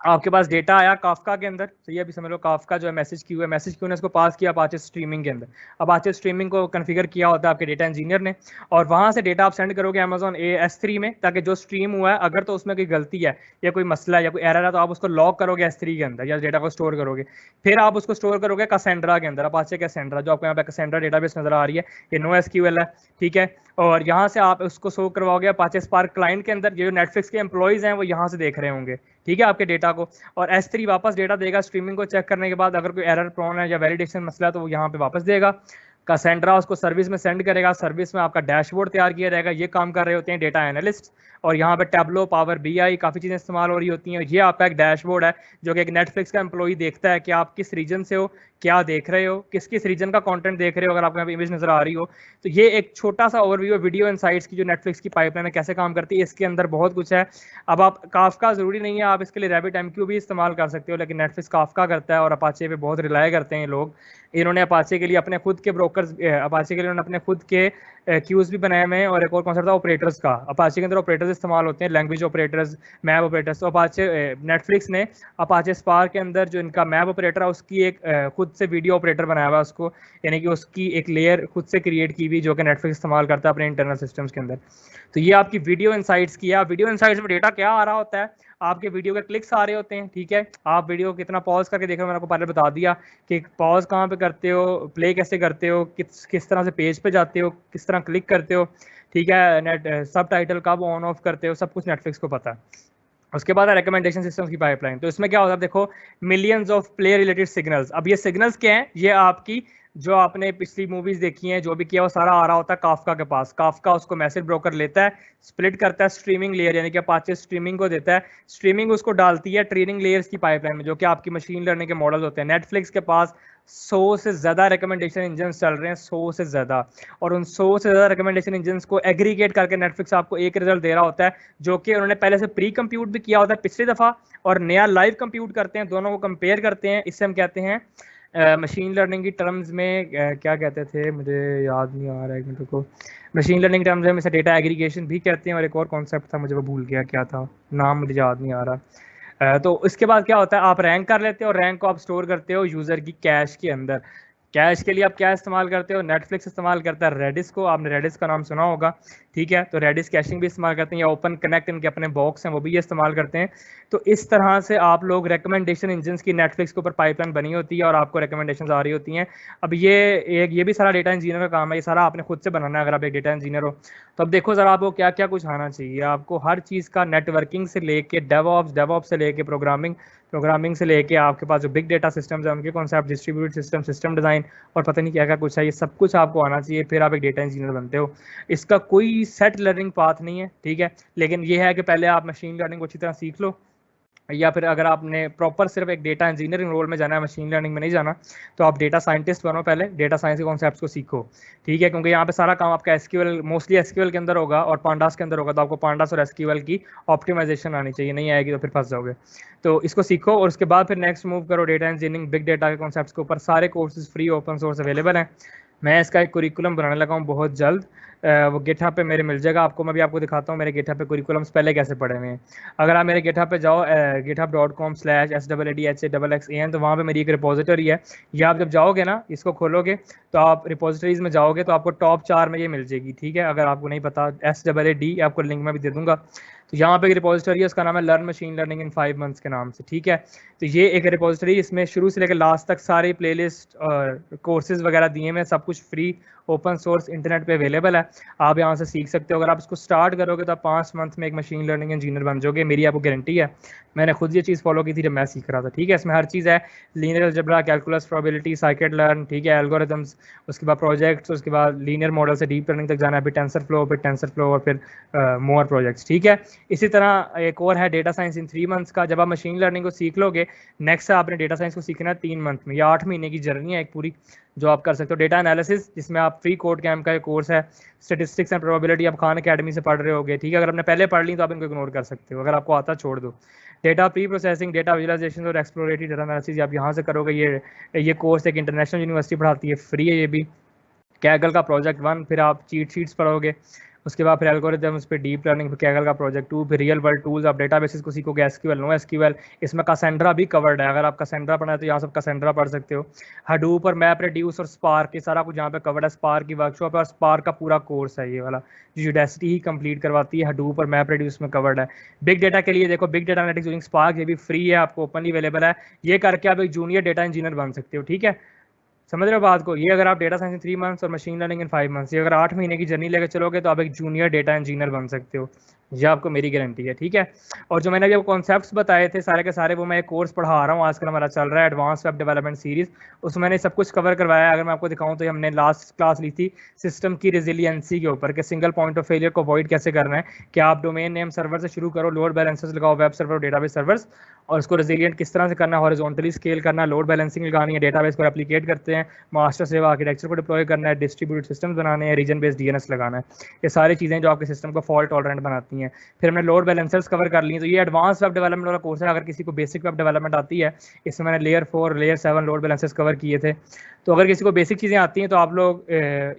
आपके पास डेटा आया काफका के अंदर, तो ये भी समझ लो काफका जो है मैसेज क्यू है, मैसेज क्यू ने इसको पास किया अपाचे स्ट्रीमिंग के अंदर। अपाचे स्ट्रीमिंग को कॉन्फ़िगर किया होता है आपके डेटा इंजीनियर ने, और वहां से डेटा आप सेंड करोगे अमेजॉन S3 में, ताकि जो स्ट्रीम हुआ है अगर तो उसमें कोई गलती है या कोई मसला है या कोई एरर है, तो आप उसको लॉक करोगे S3 के अंदर, या डेटा को स्टोर करोगे। फिर आप उसको स्टोर करोगे कैसेंड्रा के अंदर, अपाचे कैसेंड्रा, जो आपको यहाँ पे कैसेंड्रा डेटाबेस नजर आ रही है, ये NoSQL है, ठीक है। और यहाँ से आप उसको शो करवाओगे अपाचे स्पार्क क्लाइंट के अंदर, ये जो नेटफ्लिक्स के एम्प्लॉइज हैं वो यहाँ से देख रहे होंगे, ठीक है, आपके डेटा को। और S3 वापस डेटा देगा स्ट्रीमिंग को चेक करने के बाद, अगर कोई एरर प्रोन है या वैलिडेशन मसला है तो वो यहाँ पे वापस देगा। कैसेंड्रा उसको सर्विस में सेंड करेगा, सर्विस में आपका डैशबोर्ड तैयार किया जाएगा। ये काम कर रहे होते हैं डेटा एनालिस्ट, और यहाँ पे टैबलो, पावर BI, काफ़ी चीज़ें इस्तेमाल हो रही होती हैं। ये आपका एक डैशबोर्ड है जो कि एक नेटफ्लिक्स का एम्प्लॉई देखता है कि आप किस रीजन से हो, क्या देख रहे हो, किस किस रीजन का कंटेंट देख रहे हो, अगर आपको यहाँ पे इमेज नजर आ रही हो। तो ये एक छोटा सा ओवरव्यू है वीडियो इनसाइट्स की, जो नेटफ्लिक्स की पाइपलाइन में कैसे काम करती है। इसके अंदर बहुत कुछ है। अब आप काफका जरूरी नहीं है, आप इसके लिए RabbitMQ भी इस्तेमाल कर सकते हो, लेकिन नेटफ्लिक्स काफका करता है, और अपाचे पे बहुत रिलाय करते हैं लोग। इन्होंने अपाचे के लिए अपने खुद के ब्रोकर ब्रोकर्स, अपाचे के लिए उन्होंने अपने खुद के क्यूज भी बनाए हुए हैं, और एक और कॉन्सेप्ट था ऑपरेटर्स का। अपाचे के अंदर ऑपरेटर्स इस्तेमाल होते हैं, लैंग्वेज ऑपरेटर्स, मैप ऑपरेटर्स। तो अपाचे नेटफ्लिक्स ने अपाचे स्पार्क के अंदर जो इनका मैप ऑपरेटर है उसकी एक खुद से वीडियो ऑपरेटर बनाया हुआ है उसको, यानी कि उसकी एक लेयर खुद से क्रिएट की हुई जो कि नेटफ्लिक्स इस्तेमाल करता है अपने इंटरनल सिस्टम्स के अंदर। तो ये आपकी वीडियो इनसाइट्स की है। वीडियो इनसाइट्स में डेटा क्या आ रहा होता है, आपके वीडियो के क्लिक्स आ रहे होते हैं, ठीक है। आप वीडियो कितना पॉज करके देख रहे हो, मैंने आपको पहले बता दिया कि पॉज कहाँ पे करते हो, प्ले कैसे करते हो, किस तरह से पेज पे जाते हो, किस तरह क्लिक करते हो, ठीक है। नेट सब टाइटल कब ऑन ऑफ करते हो, सब कुछ नेटफ्लिक्स को पता है। उसके बाद है रिकमेंडेशन सिस्टम की पाइपलाइन। तो इसमें क्या होता है, देखो millions of play related signals. अब ये सिग्नल्स क्या हैं, ये आपकी जो आपने पिछली मूवीज देखी हैं, जो भी किया वो सारा आ रहा होता है काफका के पास। काफका उसको मैसेज ब्रोकर लेता है, स्प्लिट करता है स्ट्रीमिंग लेयर, यानी कि अपाचे स्ट्रीमिंग को देता है, स्ट्रीमिंग उसको डालती है ट्रेनिंग लेयर्स की पाइपलाइन में, जो कि आपकी मशीन लर्निंग के मॉडल होते हैं। नेटफ्लिक्स के पास 100 से ज़्यादा रिकमेंडेशन इंजन चल रहे हैं, 100 से ज़्यादा, और उन 100 से ज़्यादा रिकमेंडेशन इंजन को एग्रीगेट करके नेटफ्लिक्स आपको एक रिजल्ट दे रहा होता है, जो कि उन्होंने पहले से प्री कंप्यूट भी किया होता है पिछली दफ़ा, और नया लाइव कंप्यूट करते हैं, दोनों को कंपेयर करते हैं। इससे हम कहते हैं मशीन लर्निंग की टर्म्स में क्या कहते थे, मुझे याद नहीं आ रहा है एक मिनट को। मशीन लर्निंग टर्म्स में इसे डेटा एग्रीगेशन भी कहते हैं, और एक और कॉन्सेप्ट था मुझे वो भूल गया क्या था, नाम मुझे याद नहीं आ रहा। तो इसके बाद क्या होता है, आप रैंक कर लेते हो, रैंक को आप स्टोर करते हो यूज़र की कैश के अंदर। कैश के लिए आप क्या इस्तेमाल करते हो, नेटफ्लिक्स इस्तेमाल करता है रेडिस को, आपने रेडिस का नाम सुना होगा, ठीक है। तो रेडिस कैशिंग भी इस्तेमाल करते हैं, या ओपन कनेक्ट इनके अपने बॉक्स हैं वो भी ये इस्तेमाल करते हैं। तो इस तरह से आप लोग रिकमेंडेशन इंजन्स की नेटफ्लिक्स के ऊपर पाइपलाइन बनी होती है, और आपको रिकमेंडेशन आ रही होती हैं। अब ये भी सारा डेटा इंजीनियर का काम है, ये सारा आपने खुद से बनाना है अगर आप एक डेटा इंजीनियर हो। तो अब देखो ज़रा आपको क्या क्या कुछ आना चाहिए। आपको हर चीज़ का नेटवर्किंग से लेके डेवऑप्स से लेके प्रोग्रामिंग से लेके आपके पास जो बिग डेटा सिस्टम्स है उनके कॉन्सेप्ट, डिस्ट्रीब्यूटेड सिस्टम डिज़ाइन, और पता नहीं क्या क्या कुछ है, ये सब कुछ आपको आना चाहिए, फिर आप एक डेटा इंजीनियर बनते हो। इसका कोई सेट लर्निंग पाथ नहीं है, ठीक है। लेकिन ये है कि पहले आप मशीन लर्निंग को अच्छी तरह सीख लो, या फिर अगर आपने प्रॉपर सिर्फ एक डेटा इंजीनियरिंग रोल में जाना है, मशीन लर्निंग में नहीं जाना, तो आप डेटा साइंटिस्ट बनो, पहले डेटा साइंस के कॉन्सेप्ट्स को सीखो, ठीक है। क्योंकि यहाँ पे सारा काम आपका एसक्यूएल, मोस्टली एसक्यूएल के अंदर होगा और पांडास के अंदर होगा, तो आपको पांडास और एसक्यूएल की ऑप्टिमाइजेशन आनी चाहिए, नहीं आएगी तो फिर फंस जाओगे। तो इसको सीखो, और उसके बाद फिर नेक्स्ट मूव करो डेटा इंजीनियरिंग, बिग डेटा के कॉन्सेप्ट्स के ऊपर। सारे courses free open source available हैं। मैं इसका एक कुरिकुलम बनाने लगा हूँ बहुत जल्द, वो गिटहब पे मेरे मिल जाएगा आपको। मैं भी आपको दिखाता हूँ मेरे गिटहब पे कुरिकुलम्स पहले कैसे पढ़े हुए हैं। अगर आप मेरे गिटहब पे जाओ github.com/SAADHAAAN, तो वहाँ पे मेरी एक रिपोजिटरी है। ये आप जब जाओगे ना, इसको खोलोगे तो आप रिपोजिटरीज में जाओगे तो आपको टॉप 4 में ये मिल जाएगी, ठीक है। अगर आपको नहीं पता, SAAD आपको लिंक में भी दे दूंगा। तो यहाँ पे एक रिपोजिटरी है, उसका नाम है लर्न मशीन लर्निंग इन 5 मंथ्स के नाम से, ठीक है। तो ये एक रिपोजिटरी, इसमें शुरू से लेकर लास्ट तक सारे प्लेलिस्ट और कोर्सेज वगैरह दिए हुए, सब कुछ फ्री ओपन सोर्स इंटरनेट पे अवेलेबल है। आप यहाँ से सीख सकते हो। अगर आप इसको स्टार्ट करोगे तो आप 5 मंथ में एक मशीन लर्निंग इंजीनियर बन जाओगे, मेरी आपको गारंटी है। मैंने खुद ये चीज़ फॉलो की थी जब मैं सीख रहा था, ठीक है। इसमें हर चीज़ है, linear algebra, calculus, probability, scikit learn, ठीक है, एल्गोरिथम्स, उसके बाद प्रोजेक्ट्स, उसके बाद लीनियर मॉडल से डीप लर्निंग तक जाना है, फिर टेंसर फ्लो और फिर मोर प्रोजेक्ट्स, ठीक है। इसी तरह एक और है डेटा साइंस इन 3 मंथ्स का। जब आप मशीन लर्निंग को सीख लोगे, नेक्स्ट आपने डेटा साइंस को सीखना है 3 मंथ में, या 8 महीने की जर्नी है एक पूरी, जो आप कर सकते हो। डेटा एनालिसिस, जिसमें आप फ्री कोड कैम्प का एक कोर्स है, स्टेटिस्टिक्स एंड प्रोबेबिलिटी आप खान अकेडमी से पढ़ रहे होगे, ठीक है। अगर आपने पहले पढ़ ली तो आप इनको इग्नोर कर सकते हो, अगर आपको आता छोड़ दो। Data preprocessing, data visualisation और एक्सप्लोरेटरी डेटा एनालिसिस आप यहाँ से करोगे। ये कोर्स एक इंटरनेशनल यूनिवर्सिटी पढ़ाती है, फ्री है ये भी। कैगल का प्रोजेक्ट 1, फिर आप चीट शीट्स पढ़ोगे, उसके बाद फिर एल्गोरिथम्स पे डीप लर्निंग, फिर कैगल का प्रोजेक्ट 2, फिर रियल वर्ल्ड टूल्स, आप डेटाबेसेस को सीखोगे, एसक्यूएल, नो एसक्यूएल, इसमें कैसेंड्रा भी कवर्ड है। अगर आप कैसेंड्रा पढ़ना है तो यहाँ सब कैसेंड्रा पढ़ सकते हो। हडूप और मैप रेड्यूस और स्पार्क, ये सारा कुछ यहाँ पे कवर्ड है। स्पार्क की वर्कशॉप है और स्पार्क का पूरा कोर्स है ये वाला, जो यूडेसिटी ही कंप्लीट करवाती है। हडूप और मैप रेड्यूस में कवर्ड है। बिग डेटा के लिए देखो, big data analytics using spark, ये भी फ्री है, आपको ओपनली अवेलेबल है। ये करके आप एक जूनियर डेटा इंजीनियर बन सकते हो, ठीक है। समझ रहे हो बात को। ये अगर आप डेटा साइंस इन 3 मंथ्स और मशीन लर्निंग इन 5 मंथ्स, ये अगर 8 महीने की जर्नी लेकर चलोगे तो आप एक जूनियर डेटा इंजीनियर बन सकते हो, ये आपको मेरी गारंटी है, ठीक है। और जो मैंने अभी आपको कॉन्सेप्ट्स बताए थे सारे के सारे, वो मैं एक कोर्स पढ़ा रहा हूँ आजकल, हमारा चल रहा है एडवांस वेब डेवलपमेंट सीरीज, उसमें मैंने सब कुछ कवर करवाया है। अगर मैं आपको दिखाऊं तो हमने लास्ट क्लास ली थी सिस्टम की रेजिलियंसी के ऊपर, कि सिंगल पॉइंट ऑफ फेलियर को अवॉइड कैसे करना है, कि आप डोमेन नेम सर्वर से शुरू करो, लोड बैलेंसर्स लगाओ, वेब सर्वर और डेटाबेस सर्वर्स, और उसको रेजिलियंट किस तरह से करना है, हॉरिजॉन्टली स्केल करना है, लोड बैलेंसिंग लगानी है, डेटाबेस को एप्लीकेट करते हैं, मास्टर स्लेव आर्किटेक्चर को डिप्लॉय करना है, डिस्ट्रीब्यूटेड सिस्टम्स बनाने हैं, रीजन बेस्ड डीएनएस लगाना है। ये सारी चीज़ें जो आपके सिस्टम को फॉल्ट टॉलरेंट बनाती हैं। होती हैं। फिर हमने लोड बैलेंसर्स कवर कर लिए। तो ये एडवांस वेब डेवलपमेंट वाला कोर्स है। अगर किसी को बेसिक वेब डेवलपमेंट आती है, इसमें मैंने layer 4 layer 7 load balancers cover किए थे। तो अगर किसी को बेसिक चीज़ें आती हैं तो आप लोग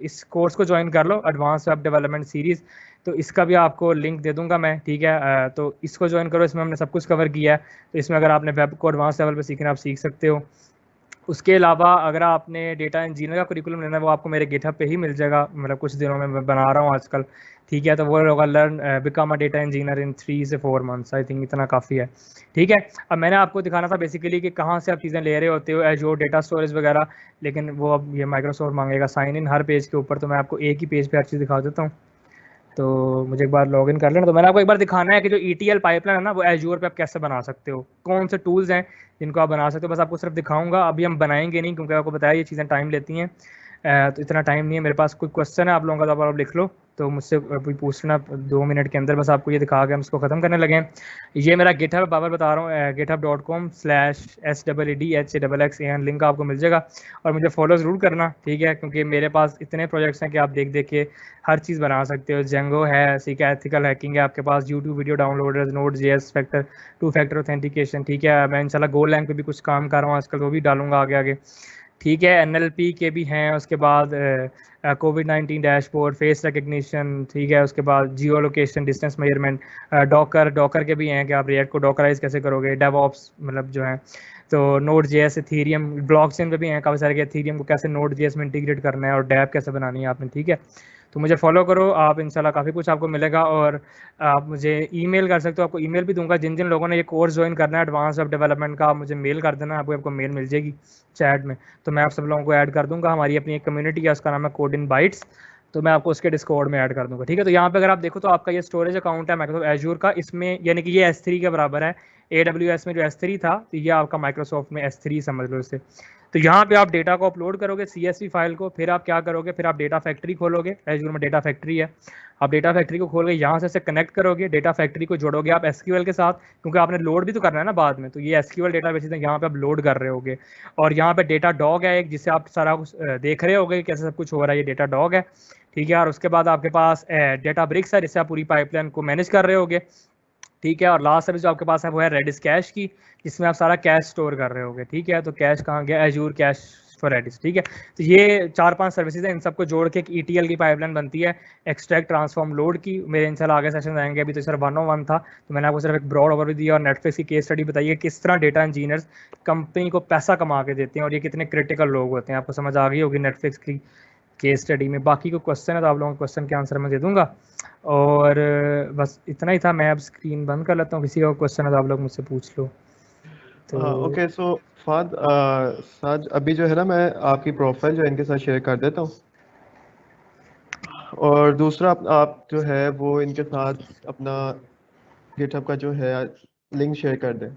इस कोर्स को ज्वाइन कर लो, एडवांस वेब डेवलपमेंट सीरीज़। तो इसका भी आपको लिंक दे दूंगा मैं, ठीक है। तो इसको ज्वाइन करो, इसमें हमने सब कुछ कवर किया है। तो इसमें अगर आपने वेब को एडवांस लेवल पे सीखना, आप सीख सकते हो। उसके अलावा अगर आपने डेटा इंजीनियर का करिकुलम लेना है, वो आपको मेरे गिटहब पे ही मिल जाएगा। मतलब कुछ दिनों में मैं बना रहा हूँ आजकल, ठीक है। तो वो होगा learn become a data engineer इन 3 से 4 मंथ्स। आई थिंक इतना काफ़ी है, ठीक है। अब मैंने आपको दिखाना था बेसिकली कि कहाँ से आप चीज़ें ले रहे होते हो, एजोर डेटा स्टोरेज वगैरह। लेकिन वो अब ये माइक्रोसॉफ्ट मांगेगा साइन इन हर पेज के ऊपर, तो मैं आपको एक ही पेज पे हर चीज़ दिखा देता हूँ। तो मुझे एक बार लॉगिन कर लेना। तो मैंने आपको एक बार दिखाना है कि जो ETL पाइपलाइन है ना, वो एजूर पे आप कैसे बना सकते हो, कौन से टूल्स हैं जिनको आप बना सकते हो। बस आपको सिर्फ दिखाऊंगा, अभी हम बनाएंगे नहीं, क्योंकि आपको बताया ये चीज़ें टाइम लेती हैं। तो इतना टाइम नहीं है मेरे पास। कोई क्वेश्चन है आप लोगों का तो आप लिख लो, तो मुझसे अभी पूछना 2 मिनट के अंदर। बस आपको ये दिखा के हम इसको ख़त्म करने लगे हैं। ये मेरा गिटहब बाबर बता रहा हूँ, github.com/SEEDXAXAN लिंक आपको मिल जाएगा। और मुझे फॉलो ज़रूर करना, ठीक है, क्योंकि मेरे पास इतने प्रोजेक्ट्स हैं कि आप देख देख के हर चीज़ बना सकते हो। जेंगो है, सीखा एथिकल हैकिंग है, आपके पास YouTube video downloaders, Node.js factor 2 factor authentication, ठीक है। मैं इंशाल्लाह गोलैंग पे भी कुछ काम कर रहा हूँ आजकल, वो भी डालूंगा आगे आगे, ठीक है। NLP के भी हैं। उसके बाद COVID-19 डैशबोर्ड, फेस रिकग्निशन, ठीक है। उसके बाद जियो लोकेशन, डिस्टेंस मेजरमेंट, डॉकर के भी हैं कि आप रिएक्ट को डॉकराइज कैसे करोगे, डेवऑप्स मतलब जो है। तो Node.js, इथीरियम, ब्लॉकचेन पे भी हैं काफ़ी सारे कि इथीरियम को कैसे Node.js में इंटीग्रेट करना है और डैप कैसे बनानी है आपने, ठीक है। तो मुझे फॉलो करो आप, इंशाल्लाह काफ़ी कुछ आपको मिलेगा। और आप मुझे ईमेल कर सकते हो, आपको ईमेल भी दूंगा। जिन जिन लोगों ने ये कोर्स ज्वाइन करना है एडवांस वेब डेवलपमेंट का, आप मुझे मेल कर देना, आपको मेल मिल जाएगी चैट में। तो मैं आप सब लोगों को ऐड कर दूंगा। हमारी अपनी एक कम्युनिटी है, उसका नाम है कोड इन बाइट्स, तो मैं आपको उसके डिस्कॉर्ड में ऐड कर दूंगा, ठीक है। तो यहाँ पे अगर आप देखो तो आपका ये स्टोरेज अकाउंट है माइक्रोसॉफ्ट एजूर का, इसमें यानी कि ये S3 के बराबर है। AWS में जो S3 था, तो ये आपका माइक्रोसॉफ्ट में S3 समझ लो इसे। तो यहाँ पे आप डेटा को अपलोड करोगे, CSV फाइल को। फिर आप क्या करोगे, फिर आप डेटा फैक्ट्री खोलोगे, एजूर में डेटा फैक्ट्री है। आप डेटा फैक्ट्री को खोल के यहाँ से कनेक्ट करोगे, डेटा फैक्ट्री को जोड़ोगे आप SQL के साथ, क्योंकि आपने लोड भी तो करना है ना बाद में। तो ये SQL डेटा बेसिस है, यहाँ पे आप लोड कर रहे होगे। और यहाँ पे डेटा डॉग है एक, जिससे आप सारा कुछ देख रहे होगे कैसे सब कुछ हो रहा है, ये डेटा डॉग है, ठीक है। और उसके बाद आपके पास डेटा ब्रिक्स है, जिससे आप पूरी पाइपलाइन को मैनेज कर रहे होगे, ठीक है। और लास्ट सर्विस जो आपके पास है वो है रेडिस कैश की, जिसमें आप सारा कैश स्टोर कर रहे होगे, ठीक है। तो कैश कहाँ गया, एजूर कैश फॉर रेडिस, ठीक है। तो ये 4-5 सर्विसेज हैं, इन सबको जोड़ के एक ETL की पाइपलाइन बनती है, एक्सट्रैक्ट ट्रांसफॉर्म लोड की। मेरे इंशाल्लाह आगे सेशन आएंगे, अभी तो सर 101 था, तो मैंने आपको सिर्फ एक ब्रॉड ओवरव्यू दिया और नेटफ्लिक्स की केस स्टडी बताई है किस तरह डेटा इंजीनियर्स कंपनी को पैसा कमा के देते हैं और ये कितने क्रिटिकल लोग होते हैं। आपको समझ आ गई होगी नेटफ्लिक्स की केस स्टडी में। बाकी को क्वेश्चन है तो आप लोगों के क्वेश्चन के आंसर मैं दे दूंगा। और बस इतना ही था। मैं अब स्क्रीन बंद कर लेता हूँ, किसी का क्वेश्चन है तो आप लोग मुझसे पूछ लो। तो ओके, सो फाद साज अभी जो है ना, मैं आपकी प्रोफाइल जो है इनके साथ शेयर कर देता हूँ। और दूसरा आप जो है वो इनके साथ अपना गिटहब का जो है लिंक शेयर कर दें।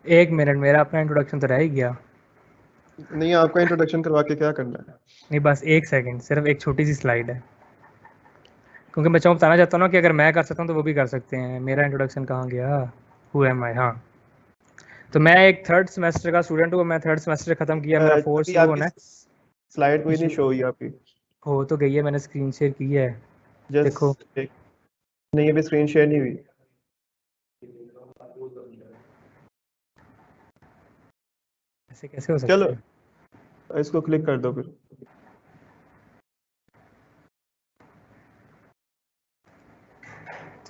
एक मिनट, मेरा अपना इंट्रोडक्शन तो रह ही गया। नहीं, आपका इंट्रोडक्शन करवा के क्या करना है? नहीं, बस एक सेकंड, सिर्फ एक छोटी सी स्लाइड है, क्योंकि बच्चों को बताना चाहता हूँ ना कि अगर मैं कर सकता हूँ तो वो भी कर सकते हैं। मेरा इंट्रोडक्शन कहाँ गया, हु एम आई। हाँ, तो मैं एक 3rd सेमेस्टर का स्टूडेंट हूँ। मैं 3rd सेमेस्टर खत्म किया, मेरा 4th अभी शुरू आपकी होना है। स्लाइड कोई नहीं शो हुई आपकी। हो तो गई है, मैंने स्क्रीन शेयर की है, देखो। जस्ट नहीं, अभी स्क्रीन शेयर नहीं हुई। ऐसे कैसे हो सकता चलो है? इसको क्लिक कर दो फिर।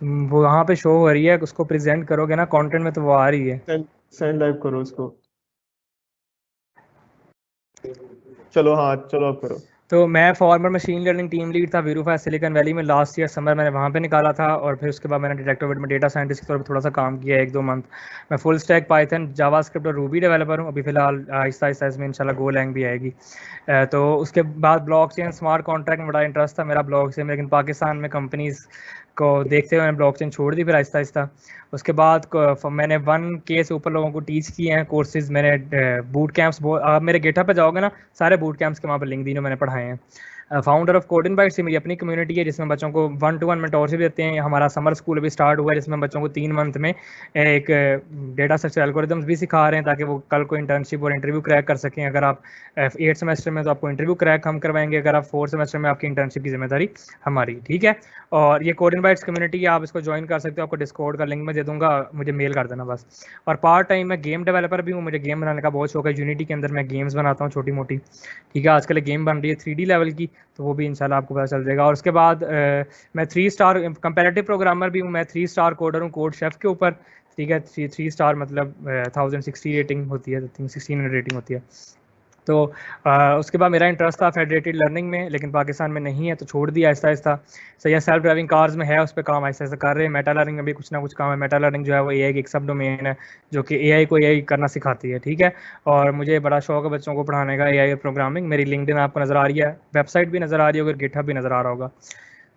तुम वो वहाँ पे शो हो रही है, उसको प्रेजेंट करोगे ना कंटेंट में तो वो आ रही है। सेंड लाइव करो उसको। चलो हाँ, चलो आप करो। तो मैं farmer machine learning team lead था वीरूफा सिलिकॉन वैली में। लास्ट ईयर समर मैंने वहाँ पे निकाला था, और फिर उसके बाद मैंने डिटेक्टिव में डेटा साइंटिस्ट के तौर पर थोड़ा सा काम किया 1-2 मंथ। मैं फुल स्टैक पाइथन, जावास्क्रिप्ट और रूबी डेवलपर हूँ। अभी फिलहाल आहिस्ता आहिस्ता इसमें इंशाल्लाह गोलैंग भी आएगी। तो उसके बाद ब्लॉकचेन स्मार्ट कॉन्ट्रैक्ट में बड़ा इंटरेस्ट था मेरा ब्लॉकचेन में, लेकिन पाकिस्तान में कंपनीज को देखते हुए मैंने ब्लॉकचेन छोड़ दी फिर आहिस्ता आहिस्ता। उसके बाद मैंने 1K से ऊपर लोगों को टीच किए हैं कोर्सेज। मैंने बूट कैंप्स, आप मेरे गिटहब पे जाओगे ना, सारे बूट कैंप्स के वहाँ पर लिंक दी मैंने पढ़ाए हैं। Founder of code in bytes मेरी अपनी कम्युनिटी है जिसमें बच्चों को 1-to-1 मेंटोरशिप देते हैं। हमारा समर स्कूल भी स्टार्ट हुआ है जिसमें बच्चों को 3 मंथ में एक डेटा स्ट्रक्चर एल्गोरिथम्स भी सिखा रहे हैं ताकि वो कल को इंटर्नशिप और इंटरव्यू क्रैक कर सकें। अगर आप 8th सेमेस्टर में तो आपको इंटरव्यू क्रैक हम करवाएंगे, अगर आप 4th सेमेस्टर में आपकी इंटर्नशिप की जिम्मेदारी हमारी, ठीक है। और ये कोड इन बाइट्स कम्युनिटी है, आप इसको ज्वाइन कर सकते हो, आपको डिस्कॉर्ड का लिंक मैं दे दूंगा, मुझे मेल कर देना बस। और पार्ट टाइम मैं गेम डेवलपर भी हूँ, मुझे गेम बनाने का बहुत शौक है। यूनिटी के अंदर मैं गेम्स बनाता हूँ छोटी मोटी, ठीक है। आजकल एक गेम बन रही है 3D लेवल की, तो वो भी इंशाल्लाह आपको पता चल जाएगा। और उसके बाद मैं 3 स्टार कंपैरेटिव प्रोग्रामर भी हूँ, मैं 3 स्टार कोडर हूँ कोड शेफ के ऊपर, ठीक है। 3 स्टार मतलब 1060 रेटिंग होती है, 1600 रेटिंग होती है। तो उसके बाद मेरा इंटरेस्ट था फेडरेटेड लर्निंग में, लेकिन पाकिस्तान में नहीं है तो छोड़ दिया आहिस्ता आहिस्ता। सही है, सेल्फ ड्राइविंग कार्स में है, उस पर काम आहिस्ता आहिस्ता कर रहे हैं। मेटा लर्निंग में भी कुछ ना कुछ काम है। मेटा लर्निंग जो है वो एआई की एक सब डोमेन है जो कि एआई को एआई करना सिखाती है, ठीक है। और मुझे बड़ा शौक है बच्चों को पढ़ाने का, एआई प्रोग्रामिंग। मेरी लिंक्डइन आपको नज़र आ रही है, वेबसाइट भी नज़र आ रही है, अगर गिटहब भी नज़र आ रहा होगा।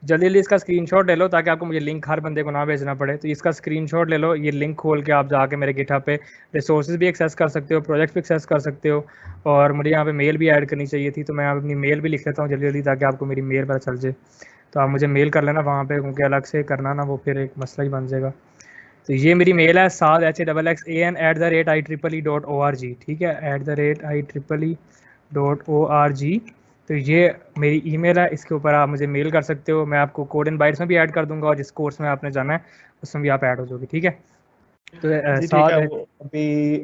जल्दी जल्दी इसका स्क्रीनशॉट ले लो ताकि आपको मुझे लिंक हर बंदे को ना भेजना पड़े। तो इसका स्क्रीनशॉट ले लो, ये लिंक खोल के आप जाके मेरे गिटहब पे रिसोर्सेज भी एक्सेस कर सकते हो, प्रोजेक्ट भी एक्सेस कर सकते हो। और मुझे यहाँ पे मेल भी ऐड करनी चाहिए थी, तो मैं अपनी मेल भी लिख लेता हूँ जल्दी जल्दी ताकि आपको मेरी मेल पता चल जाए। तो आप मुझे मेल कर लेना वहाँ पे, क्योंकि अलग से करना ना वो फिर एक मसला ही बन जाएगा। तो ये मेरी मेल है saad@ixan@ieee.org, ठीक है, @ieee.org। तो ये मेरी ईमेल है, इसके ऊपर आप मुझे मेल कर सकते हो। मैं आपको कोड इन बाइट्स में भी ऐड कर दूंगा और जिस कोर्स में आपने जाना है उसमें भी आप ऐड हो जाओगे, ठीक है। तो जी ठीक है, वो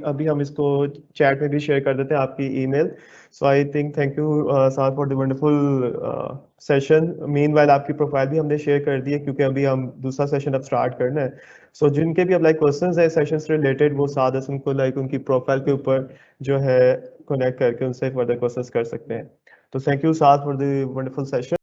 अभी हम इसको चैट में भी शेयर कर देते हैं आपकी email. So I think thank you Saad for the wonderful session. Meanwhile आपकी प्रोफाइल भी हमने शेयर कर दी है क्योंकि अभी हम दूसरा सेशन अब स्टार्ट करना है। सो जिनके भी अब लाइक क्वेश्चंस है सेशन से रिलेटेड, वो साद हसन को लाइक उनकी प्रोफाइल के ऊपर जो है कनेक्ट करके उनसे फर्दर क्वेश्चंस कर सकते हैं। तो thank you Saad for the wonderful session.